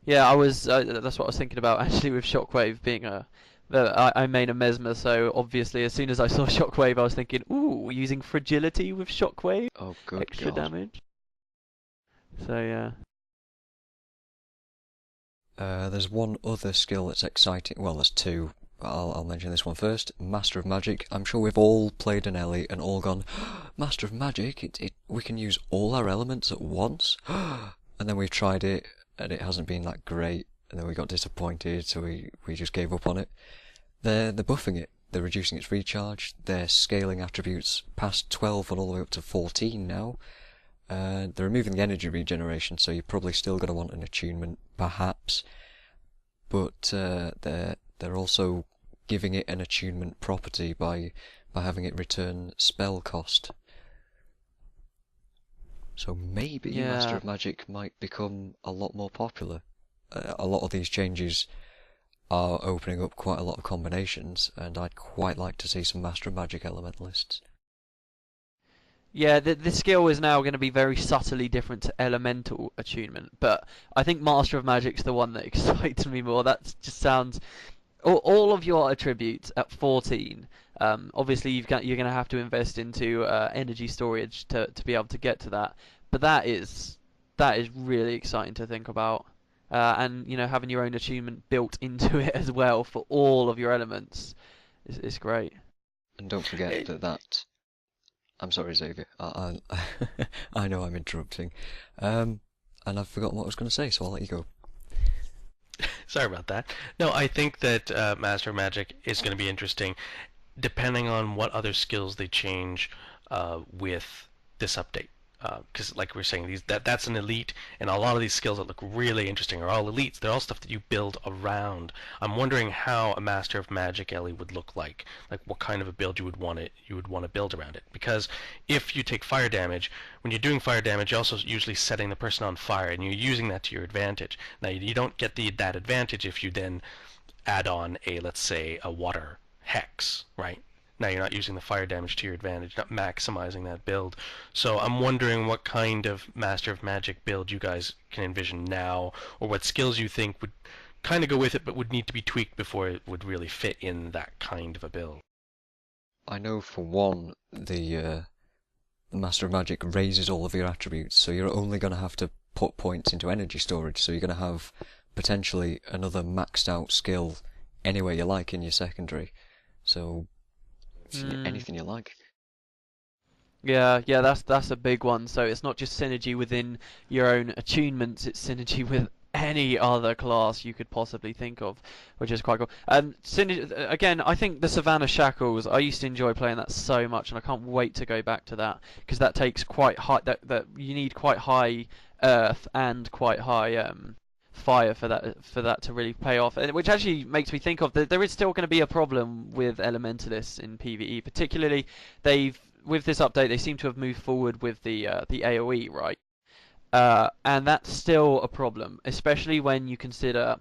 Yeah, that's what I was thinking about actually with Shockwave being I main a mesmer, so obviously as soon as I saw Shockwave I was thinking, ooh, using fragility with Shockwave, oh, good extra God. damage. So yeah. There's one other skill that's exciting. Well, there's two. I'll mention this one first. Master of Magic. I'm sure we've all played an Ellie and all gone, Master of Magic, we can use all our elements at once. And then we've tried it and it hasn't been that great. and then we got disappointed, so we just gave up on it. They're buffing it. They're reducing its recharge. They're scaling attributes past 12 and all the way up to 14 now. They're removing the energy regeneration, so you're probably still going to want an attunement, perhaps. But they're also giving it an attunement property by having it return spell cost. So maybe Master of Magic might become a lot more popular. A lot of these changes are opening up quite a lot of combinations, and I'd quite like to see some Master of Magic Elementalists. Yeah, the skill is now going to be very subtly different to Elemental Attunement, but I think Master of Magic's the one that excites me more. That just sounds... All of your attributes at 14, obviously you're going to have to invest into energy storage to be able to get to that, but that is really exciting to think about. And having your own attunement built into it as well for all of your elements is great. And don't forget that I'm sorry, Xavier. I know I'm interrupting, and I've forgotten what I was going to say, so I'll let you go. Sorry about that. No, I think that Master of Magic is going to be interesting, depending on what other skills they change with this update. Because, like we were saying, that's an elite, and a lot of these skills that look really interesting are all elites. They're all stuff that you build around. I'm wondering how a Master of Magic Ellie would look like what kind of a build you would want to build around it. Because if you take fire damage, when you're doing fire damage, you're also usually setting the person on fire, and you're using that to your advantage. Now, you don't get that advantage if you then add on let's say, a water hex, right? Now you're not using the fire damage to your advantage, not maximizing that build. So I'm wondering what kind of Master of Magic build you guys can envision now, or what skills you think would kind of go with it but would need to be tweaked before it would really fit in that kind of a build. I know for one, the Master of Magic raises all of your attributes, so you're only going to have to put points into energy storage, so you're going to have potentially another maxed out skill anywhere you like in your secondary. So anything you like. Yeah, that's a big one. So it's not just synergy within your own attunements; it's synergy with any other class you could possibly think of, which is quite cool. Again, I think the Savannah Shackles. I used to enjoy playing that so much, and I can't wait to go back to that because that takes quite high. That you need quite high earth and quite high fire for that to really pay off, and which actually makes me think of that there is still going to be a problem with elementalists in PvE. Particularly, with this update they seem to have moved forward with the AoE, right? And that's still a problem, especially when you consider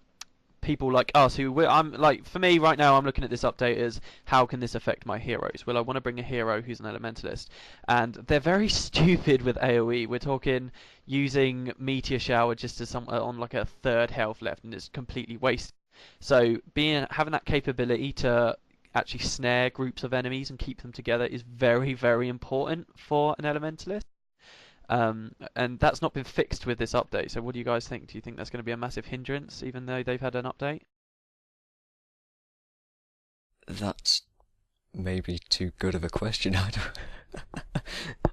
people like us I'm like, for me right now, I'm looking at this update as how can this affect my heroes? Well, I want to bring a hero who's an elementalist, and they're very stupid with AoE. We're talking using meteor shower just as on like a third health left, and it's completely wasted. So having that capability to actually snare groups of enemies and keep them together is very, very important for an elementalist. And that's not been fixed with this update. So what do you guys think? Do you think that's going to be a massive hindrance, even though they've had an update? That's maybe too good of a question.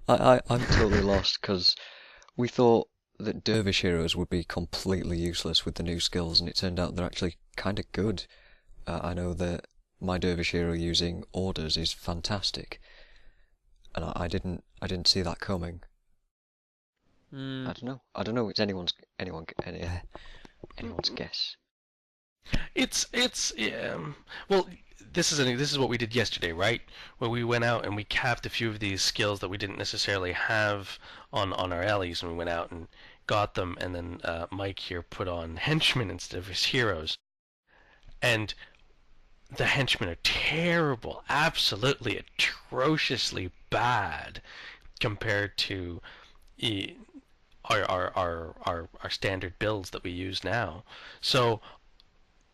I'm totally lost, because we thought that dervish heroes would be completely useless with the new skills, and it turned out they're actually kind of good. I know that my dervish hero using orders is fantastic, and I didn't see that coming. I don't know. It's anyone's guess. Well, this is what we did yesterday, right? Where we went out and we capped a few of these skills that we didn't necessarily have on our allies, and we went out and got them, and then Mike here put on henchmen instead of his heroes, and the henchmen are terrible, absolutely atrociously bad compared to our standard builds that we use now. So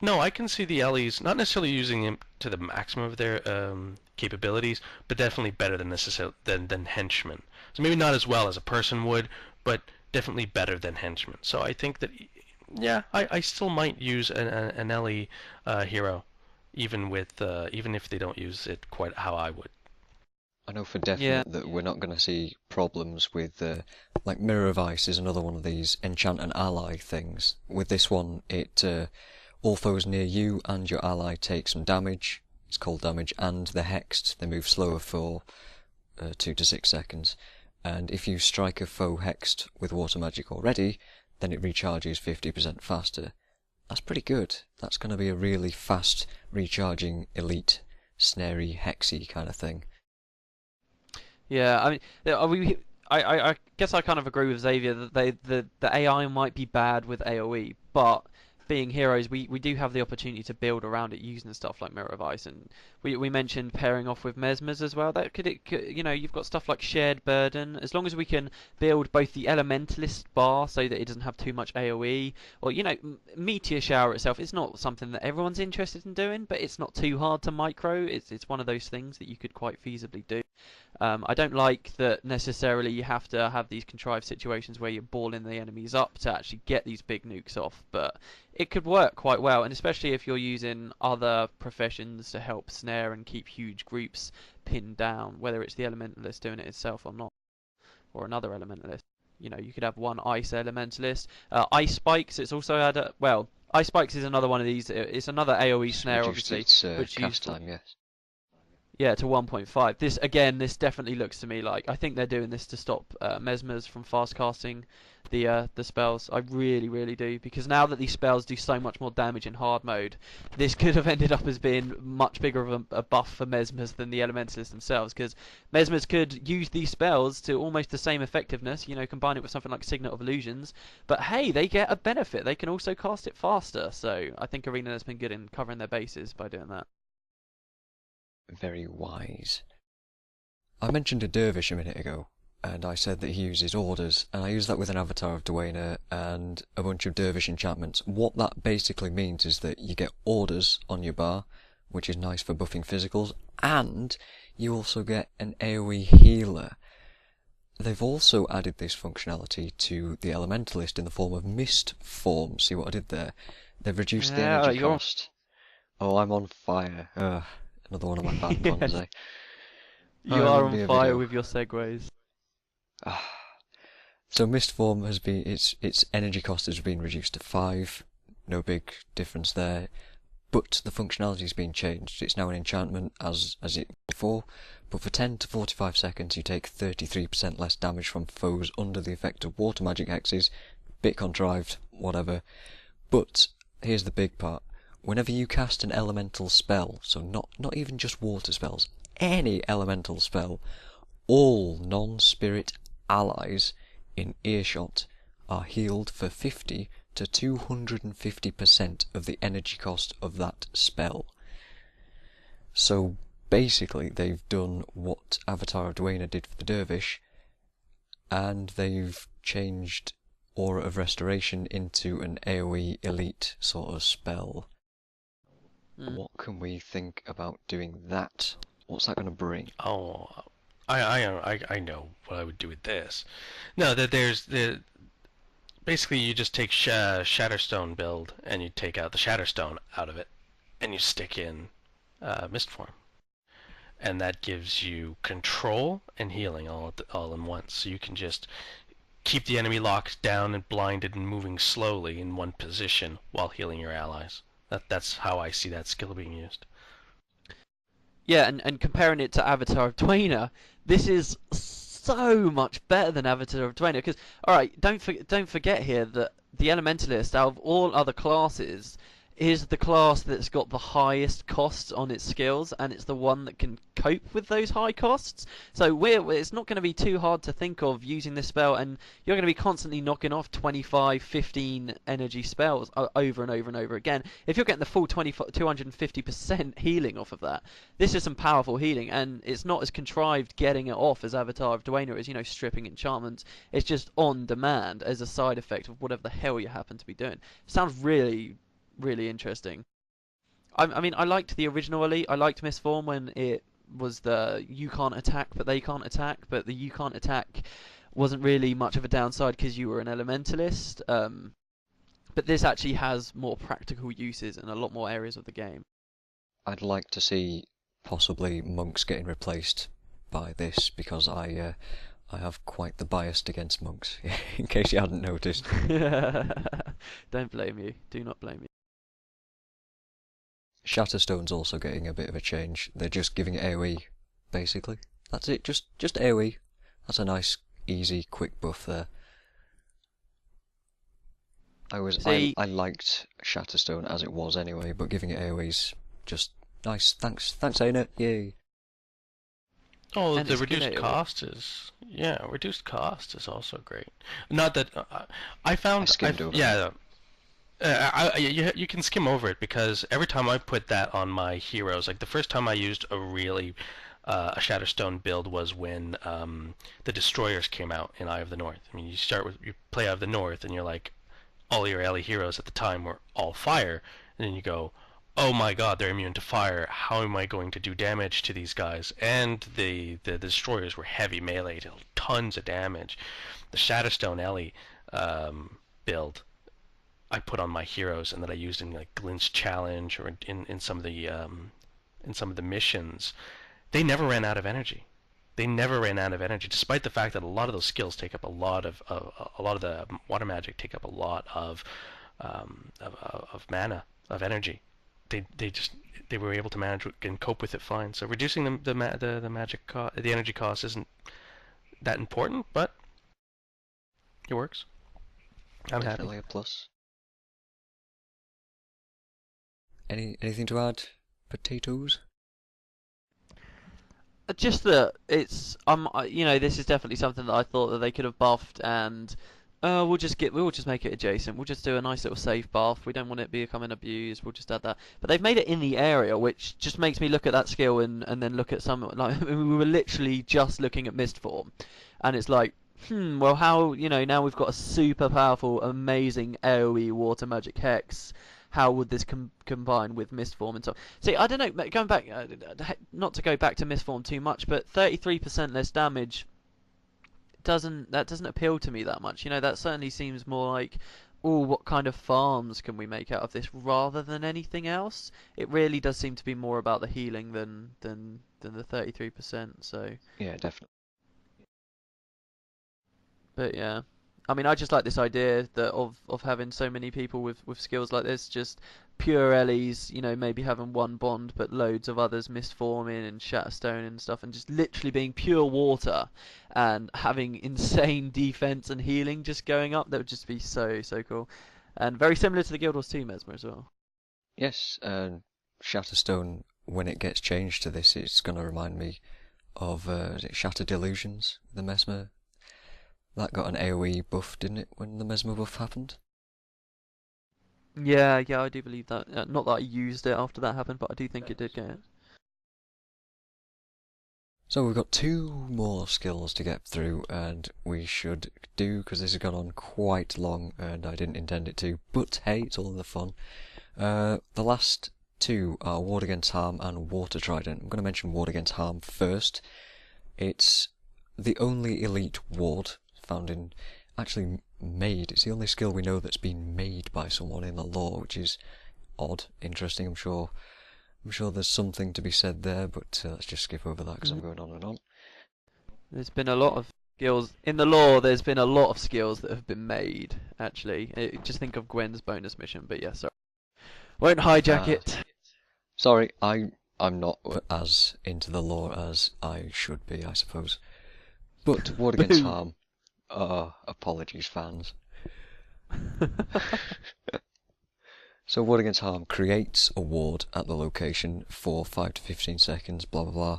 no, I can see the Ellies not necessarily using them to the maximum of their capabilities, but definitely better than henchmen. So maybe not as well as a person would, but definitely better than henchmen. So I think that, yeah, I still might use an Ellie hero, even if they don't use it quite how I would. I know for Yeah. definite that we're not going to see problems with, like Mirror of Ice is another one of these enchant and ally things. With this one, all foes near you and your ally take some damage. It's cold damage, and they're hexed. They move slower for 2 to 6 seconds. And if you strike a foe hexed with water magic already, then it recharges 50% faster. That's pretty good. That's going to be a really fast recharging elite, snarey, hexy kind of thing. Yeah, I mean, I guess I kind of agree with Xavier that the AI might be bad with AoE, but being heroes, we do have the opportunity to build around it using stuff like Mirror of Ice, and we mentioned pairing off with mesmers as well. That you know, you've got stuff like Shared Burden. As long as we can build both the Elementalist bar so that it doesn't have too much AoE, or you know, Meteor Shower itself is not something that everyone's interested in doing, but it's not too hard to micro. It's one of those things that you could quite feasibly do. I don't like that necessarily you have to have these contrived situations where you're balling the enemies up to actually get these big nukes off, but it could work quite well, and especially if you're using other professions to help snare and keep huge groups pinned down, whether it's the Elementalist doing it itself or not, or another Elementalist. You know, you could have one Ice Elementalist. Ice Spikes, it's also had a... Well, Ice Spikes is another one of these. It's another AoE snare, Reduced obviously, its which cast used... time, yes. Yeah, to 1.5. This definitely looks to me like I think they're doing this to stop mesmers from fast casting the spells. I really do, because now that these spells do so much more damage in hard mode, this could have ended up as being much bigger of a buff for mesmers than the elementalists themselves. Because mesmers could use these spells to almost the same effectiveness, you know, combine it with something like Signet of Illusions. But hey, they get a benefit. They can also cast it faster. So I think Arena has been good in covering their bases by doing that. Very wise. I mentioned a dervish a minute ago, and I said that he uses orders, and I use that with an avatar of Dwayne and a bunch of dervish enchantments. What that basically means is that you get orders on your bar, which is nice for buffing physicals, and you also get an AoE healer. They've also added this functionality to the Elementalist in the form of mist form. See what I did there? They've reduced the Yeah, energy you're cost. Oh, I'm on fire. Ugh, another one of my bad puns, yes, eh? you Oh, it are wouldn't on be a fire video. with your segues. Ah. So mist form has been its energy cost has been reduced to 5. No big difference there. But the functionality has been changed. It's now an enchantment as it was before, but for 10 to 45 seconds you take 33% less damage from foes under the effect of water magic hexes. Bit contrived, whatever. But here's the big part. Whenever you cast an elemental spell, so not even just water spells, any elemental spell, all non-spirit allies in earshot are healed for 50 to 250% of the energy cost of that spell. So basically they've done what Avatar of Dwayne did for the dervish, and they've changed Aura of Restoration into an AoE elite sort of spell. What can we think about doing that? What's that going to bring? Oh, I know what I would do with this. No, there's basically you just take Shatterstone build and you take out the Shatterstone out of it, and you stick in Mistform, and that gives you control and healing all in once. So you can just keep the enemy locked down and blinded and moving slowly in one position while healing your allies. That's how I see that skill being used. Yeah, and comparing it to Avatar of Dwayne, this is so much better than Avatar of Dwayne. Because, alright, don't forget here that the Elementalist, out of all other classes, is the class that's got the highest costs on its skills, and it's the one that can cope with those high costs. So it's not going to be too hard to think of using this spell, and you're going to be constantly knocking off 25, 15 energy spells over and over and over again. If you're getting the full 250% healing off of that, this is some powerful healing, and it's not as contrived getting it off as Avatar of Dwayne is, you know, stripping enchantments. It's just on demand as a side effect of whatever the hell you happen to be doing. Sounds really interesting. I mean, I liked the original Elite. I liked Mistform when it was the you can't attack, but they can't attack. But the you can't attack wasn't really much of a downside because you were an Elementalist. But this actually has more practical uses in a lot more areas of the game. I'd like to see possibly monks getting replaced by this because I have quite the bias against monks, in case you hadn't noticed. Don't blame you. Do not blame you. Shatterstone's also getting a bit of a change. They're just giving it AoE, basically. That's it, just AoE. That's a nice, easy, quick buff there. I liked Shatterstone as it was anyway, but giving it AoE's just nice. Thanks, Aina. Yay. Oh, And the it's reduced good AoE. cost is reduced cost is also great. Not that I found skimmed over yeah. You can skim over it because every time I put that on my heroes, like the first time I used a Shatterstone build was when the destroyers came out in Eye of the North. I mean, you play Eye of the North, and you're like, all your ally heroes at the time were all fire, and then you go, oh my god, they're immune to fire. How am I going to do damage to these guys? And the destroyers were heavy melee, dealt tons of damage. The Shatterstone Ellie build I put on my heroes and that I used in like Glint's challenge or in some of the missions, they never ran out of energy. They never ran out of energy, despite the fact that a lot of those skills take up a lot of the water magic take up a lot of mana, of energy. They were able to manage and cope with it fine. So reducing the energy cost isn't that important, but it works. I'm Definitely happy. a plus. Anything to add? Potatoes? Just that it's this is definitely something that I thought that they could have buffed, and we'll just make it adjacent. We'll just do a nice little safe buff. We don't want it becoming abused. We'll just add that. But they've made it in the area, which just makes me look at that skill and then look at some like we were literally just looking at mist form, and it's like, well, how now we've got a super powerful, amazing AOE water magic hex. How would this combine with Mistform and so on? See, I don't know, going back, not to go back to Mistform too much, but 33% less damage doesn't appeal to me that much. That certainly seems more like, oh, what kind of farms can we make out of this rather than anything else? It really does seem to be more about the healing than the 33%. So Yeah, definitely. But yeah, I mean, I just like this idea that of having so many people with skills like this, just pure Ellies, maybe having one bond, but loads of others mistforming and Shatterstone and stuff, and just literally being pure water and having insane defense and healing just going up. That would just be so cool, and very similar to the Guild Wars 2 Mesmer as well. Yes, Shatterstone, when it gets changed to this, it's going to remind me of is it Shatter Delusions, the Mesmer. That got an AoE buff, didn't it, when the Mesmer buff happened? Yeah, I do believe that. Not that I used it after that happened, but I do think it did get it. So we've got 2 more skills to get through, and we should do, because this has gone on quite long, and I didn't intend it to, but hey, it's all in the fun. The last 2 are Ward Against Harm and Water Trident. I'm going to mention Ward Against Harm first. It's the only elite ward found in, actually made, it's the only skill we know that's been made by someone in the lore, which is odd, interesting. I'm sure there's something to be said there, but let's just skip over that because I'm going on and on. There's been a lot of skills in the lore. There's been a lot of skills that have been made. Actually, just think of Gwen's bonus mission. But yeah, sorry, won't hijack it. Sorry, I'm not as into the lore as I should be, I suppose. But Ward Against Harm. Apologies, fans. So Ward Against Harm creates a ward at the location for 5 to 15 seconds, blah blah blah.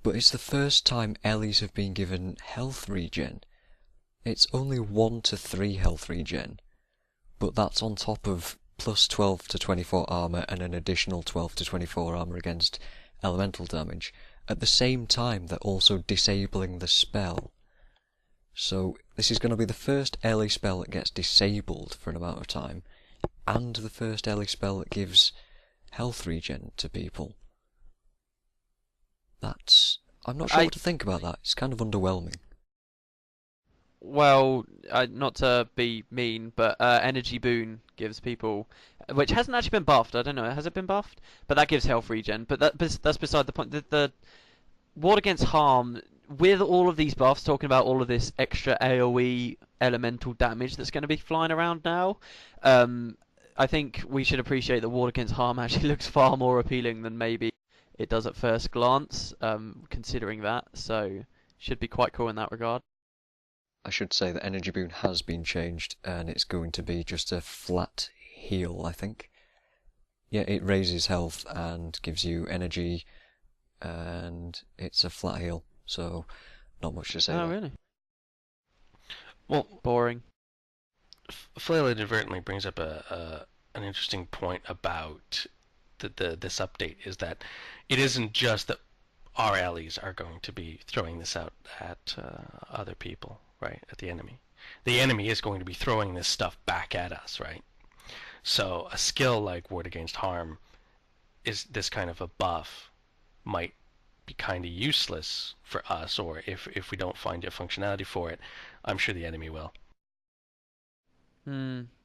But it's the first time Ellies have been given health regen. It's only 1 to 3 health regen, but that's on top of plus 12 to 24 armor and an additional 12 to 24 armor against elemental damage. At the same time, they're also disabling the spell. So this is going to be the first Ellie spell that gets disabled for an amount of time, and the first Ellie spell that gives health regen to people. I'm not sure what to think about that. It's kind of underwhelming. Well, not to be mean, but Energy Boon gives people, which hasn't actually been buffed. I don't know, has it been buffed? But that gives health regen. But that's beside the point. Ward Against Harm, with all of these buffs, talking about all of this extra AoE elemental damage that's going to be flying around now, I think we should appreciate that Ward Against Harm actually looks far more appealing than maybe it does at first glance, considering that, so should be quite cool in that regard. I should say that Energy Boon has been changed, and it's going to be just a flat heal, I think. Yeah, it raises health and gives you energy, and it's a flat heal, so not much to say Oh, there. really? Well, Boring. Flail inadvertently brings up an interesting point about this update, is that it isn't just that our allies are going to be throwing this out at other people, right? At the enemy. The enemy is going to be throwing this stuff back at us, right? So a skill like Ward Against Harm is this kind of a buff might be kind of useless for us, or if we don't find a functionality for it, I'm sure the enemy will.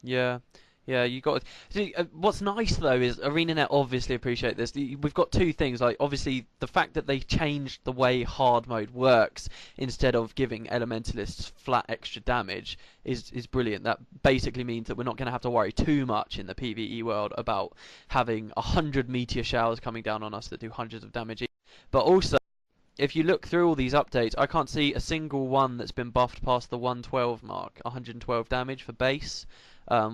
Yeah. Yeah, you got. See, what's nice though is ArenaNet obviously appreciate this. We've got two things, like obviously the fact that they changed the way hard mode works instead of giving elementalists flat extra damage is brilliant. That basically means that we're not going to have to worry too much in the PvE world about having 100 meteor showers coming down on us that do hundreds of damage. But also, if you look through all these updates, I can't see a single one that's been buffed past the 112 mark, 112 damage for base.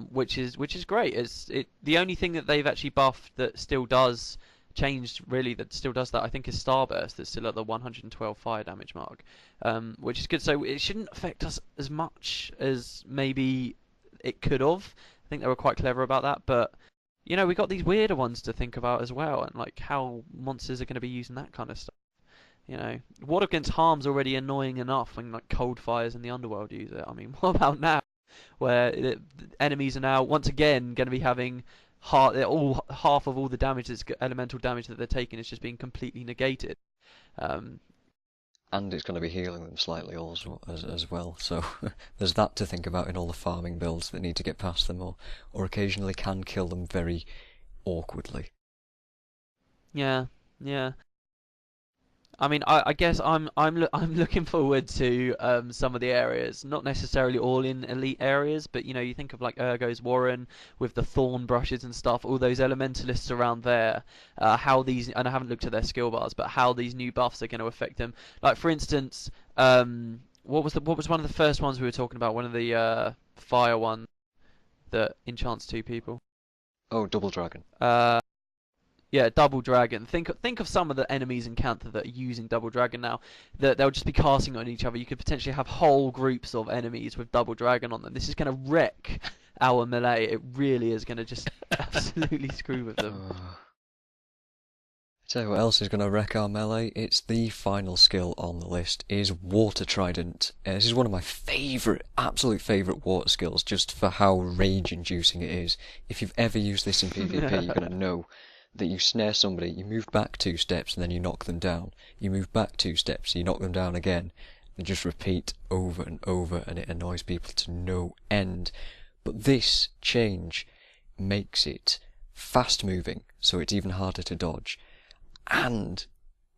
Which is great. The only thing that they've actually buffed that still does changed really that still does that I think is Starburst, that's still at the 112 fire damage mark, which is good. So it shouldn't affect us as much as maybe it could have. I think they were quite clever about that, but we got these weirder ones to think about as well, and like how monsters are going to be using that kind of stuff. Ward Against Harm's already annoying enough when like cold fires in the underworld use it. I mean, what about now, where the enemies are now once again going to be having half of all the damage elemental damage that they're taking is just being completely negated. And it's going to be healing them slightly also as well, so there's that to think about in all the farming builds that need to get past them, or occasionally can kill them very awkwardly. Yeah. I mean, I guess I'm looking forward to some of the areas, not necessarily all in elite areas, but you think of like Ergo's Warren with the thorn brushes and stuff, all those elementalists around there, how these, and I haven't looked at their skill bars, but how these new buffs are going to affect them. Like for instance, what was one of the first ones we were talking about? One of the fire ones that enchants two people. Oh, Double Dragon. Yeah, Double Dragon. Think of some of the enemies in Cantha that are using Double Dragon now. That they'll just be casting on each other. You could potentially have whole groups of enemies with Double Dragon on them. This is going to wreck our melee. It really is going to just absolutely screw with them. Tell you what else is going to wreck our melee. It's the final skill on the list, is Water Trident. This is one of my absolute favourite water skills, just for how rage-inducing it is. If you've ever used this in PvP, you're going to know that you snare somebody, you move back 2 steps and then you knock them down. You move back 2 steps, you knock them down again. And just repeat over and over, and it annoys people to no end. But this change makes it fast moving, so it's even harder to dodge. And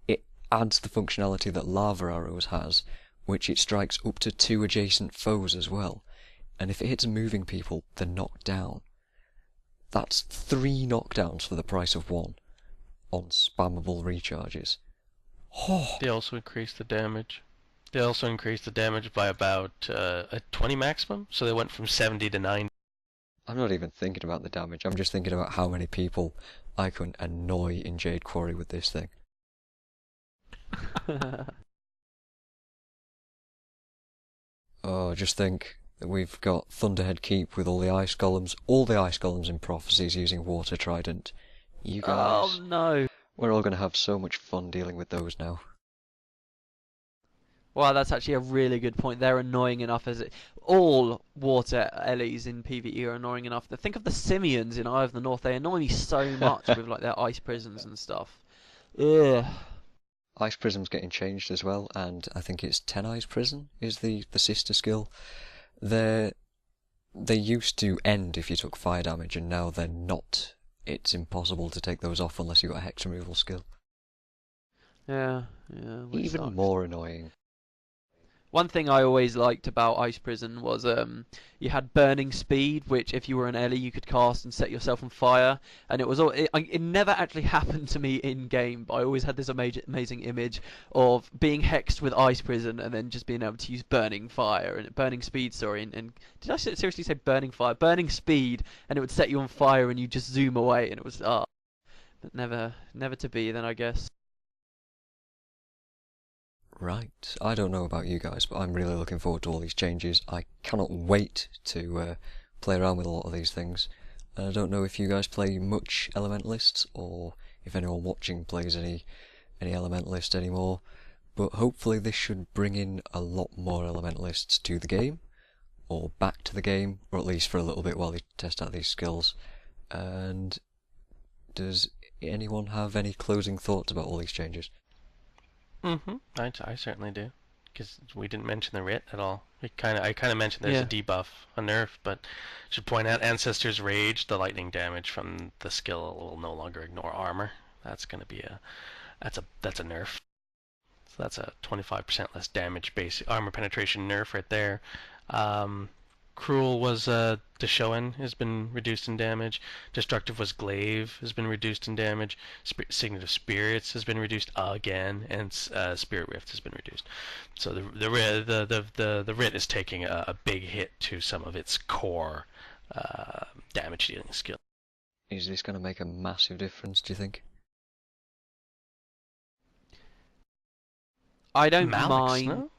it adds the functionality that Lava Arrows has, which it strikes up to 2 adjacent foes as well. And if it hits moving people, they're knocked down. That's 3 knockdowns for the price of 1 on spammable recharges. Oh. They also increased the damage. They also increased the damage by about a 20 maximum, so they went from 70 to 90. I'm not even thinking about the damage, I'm just thinking about how many people I can annoy in Jade Quarry with this thing. Oh, just think that we've got Thunderhead Keep with all the ice golems in Prophecies using Water Trident. You guys, oh no! We're all going to have so much fun dealing with those now. Wow, that's actually a really good point. They're annoying enough as it. All water Ellies in PvE are annoying enough. Think of the Simians in Eye of the North. They annoy me so much with like their ice prisms and stuff. Ugh. Ice Prism's getting changed as well, and I think it's Ten Eyes Prism is the sister skill. They used to end if you took fire damage, and now they're not. It's impossible to take those off unless you've got a hex removal skill. Yeah, yeah. Which Even sucks. more annoying. One thing I always liked about Ice Prison was you had burning speed, which if you were an Ellie you could cast and set yourself on fire, and it never actually happened to me in game, but I always had this amazing image of being hexed with Ice Prison and then just being able to use burning fire and burning speed. Sorry, and did I seriously say burning fire? Burning speed, and it would set you on fire and you just zoom away, and it was but never to be then I guess. Right. I don't know about you guys, but I'm really looking forward to all these changes. I cannot wait to play around with a lot of these things. I don't know if you guys play much Elementalists, or if anyone watching plays any Elementalist anymore, but hopefully this should bring in a lot more Elementalists to the game, or back to the game, or at least for a little bit while they test out these skills. And does anyone have any closing thoughts about all these changes? I certainly do, because we didn't mention the writ at all. I kind of mentioned there's Yeah. a debuff, a nerf, but should point out Ancestor's Rage. The lightning damage from the skill will no longer ignore armor. That's gonna be that's a nerf. So that's a 25% less damage base armor penetration nerf right there. Cruel was Deshoen has been reduced in damage. Destructive was Glaive has been reduced in damage. Signet of Spirits has been reduced again, and Spirit Rift has been reduced. So the Writ is taking a big hit to some of its core damage dealing skill. Is this going to make a massive difference, do you think? I don't Malix, mind. no?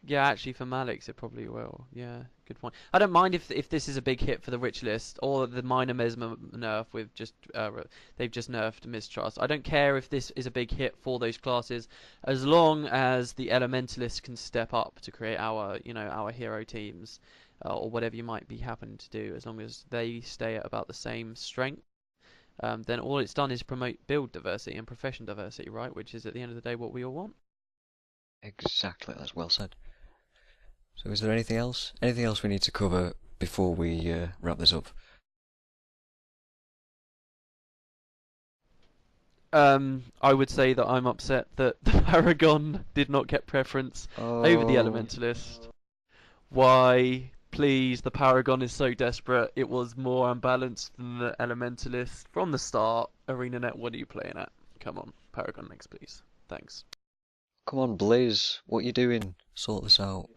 Yeah, actually, for Malix it probably will. Yeah, good point. I don't mind if this is a big hit for the Rich List or the minor mesmer nerf with just they've just nerfed Mistrust. I don't care if this is a big hit for those classes, as long as the Elementalists can step up to create our hero teams or whatever you might be happening to do. As long as they stay at about the same strength, then all it's done is promote build diversity and profession diversity, right? Which is at the end of the day what we all want. Exactly, that's well said. So is there anything else? Anything else we need to cover before we wrap this up? I would say that I'm upset that the Paragon did not get preference over the Elementalist. Why? Please, the Paragon is so desperate. It was more unbalanced than the Elementalist from the start. ArenaNet, what are you playing at? Come on, Paragon next, please. Thanks. Come on, Blizz, what you doing? Sort this out.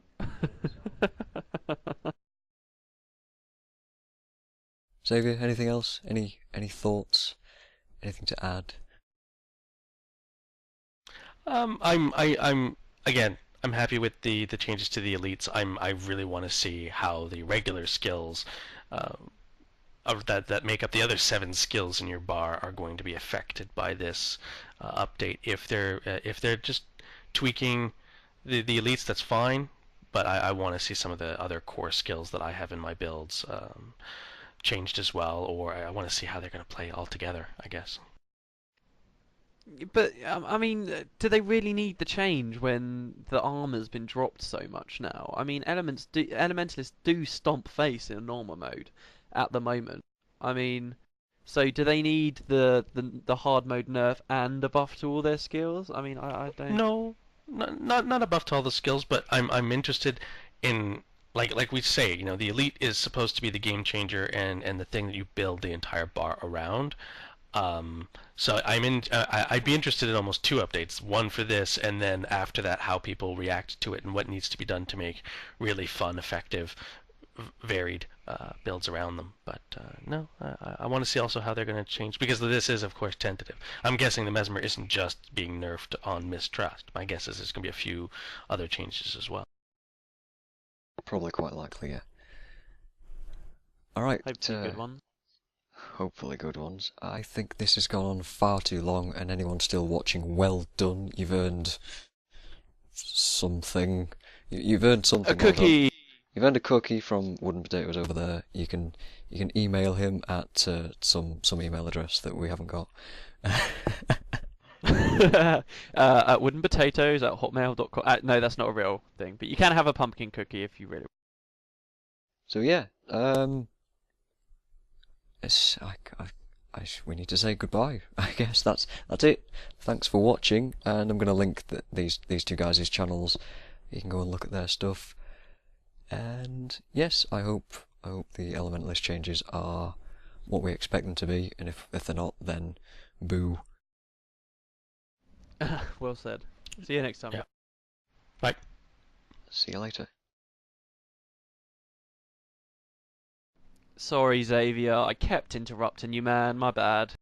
Xavier, anything else? Any thoughts? Anything to add? I'm happy with the changes to the elites. I really want to see how the regular skills that make up the other 7 skills in your bar are going to be affected by this update. If they're just tweaking the elites, that's fine. But I want to see some of the other core skills that I have in my builds changed as well, or I want to see how they're going to play all together, I guess. But I mean, do they really need the change when the armor's been dropped so much now? I mean, Elementalists do stomp face in normal mode at the moment. I mean, so do they need the hard mode nerf and a buff to all their skills? I mean, I don't. No, not a buff to all the skills, but I'm interested in like we say, the elite is supposed to be the game changer and the thing that you build the entire bar around. So I'd be interested in almost 2 updates. One for this, and then after that, how people react to it and what needs to be done to make really fun, effective, varied builds around them. But no, I want to see also how they're going to change, because this is, of course, tentative. I'm guessing the mesmer isn't just being nerfed on Mistrust. My guess is there's going to be a few other changes as well. Probably quite likely, yeah. Alright, Hopefully good ones. hopefully good ones. I think this has gone on far too long, and anyone still watching, well done. You've earned something. You've earned something. A cookie! You've earned a cookie from Woodenpotatoes over there. You can email him at some email address that we haven't got. At woodenpotatoes@hotmail.com. No, that's not a real thing, but you can have a pumpkin cookie if you really. So yeah, we need to say goodbye. I guess that's it. Thanks for watching, and I'm going to link these two guys' channels. You can go and look at their stuff. And yes, I hope the Elementalist changes are what we expect them to be, and if they're not, then boo. Well said. See you next time. Yeah. Bye. See you later. Sorry, Xavier, I kept interrupting you, man. My bad.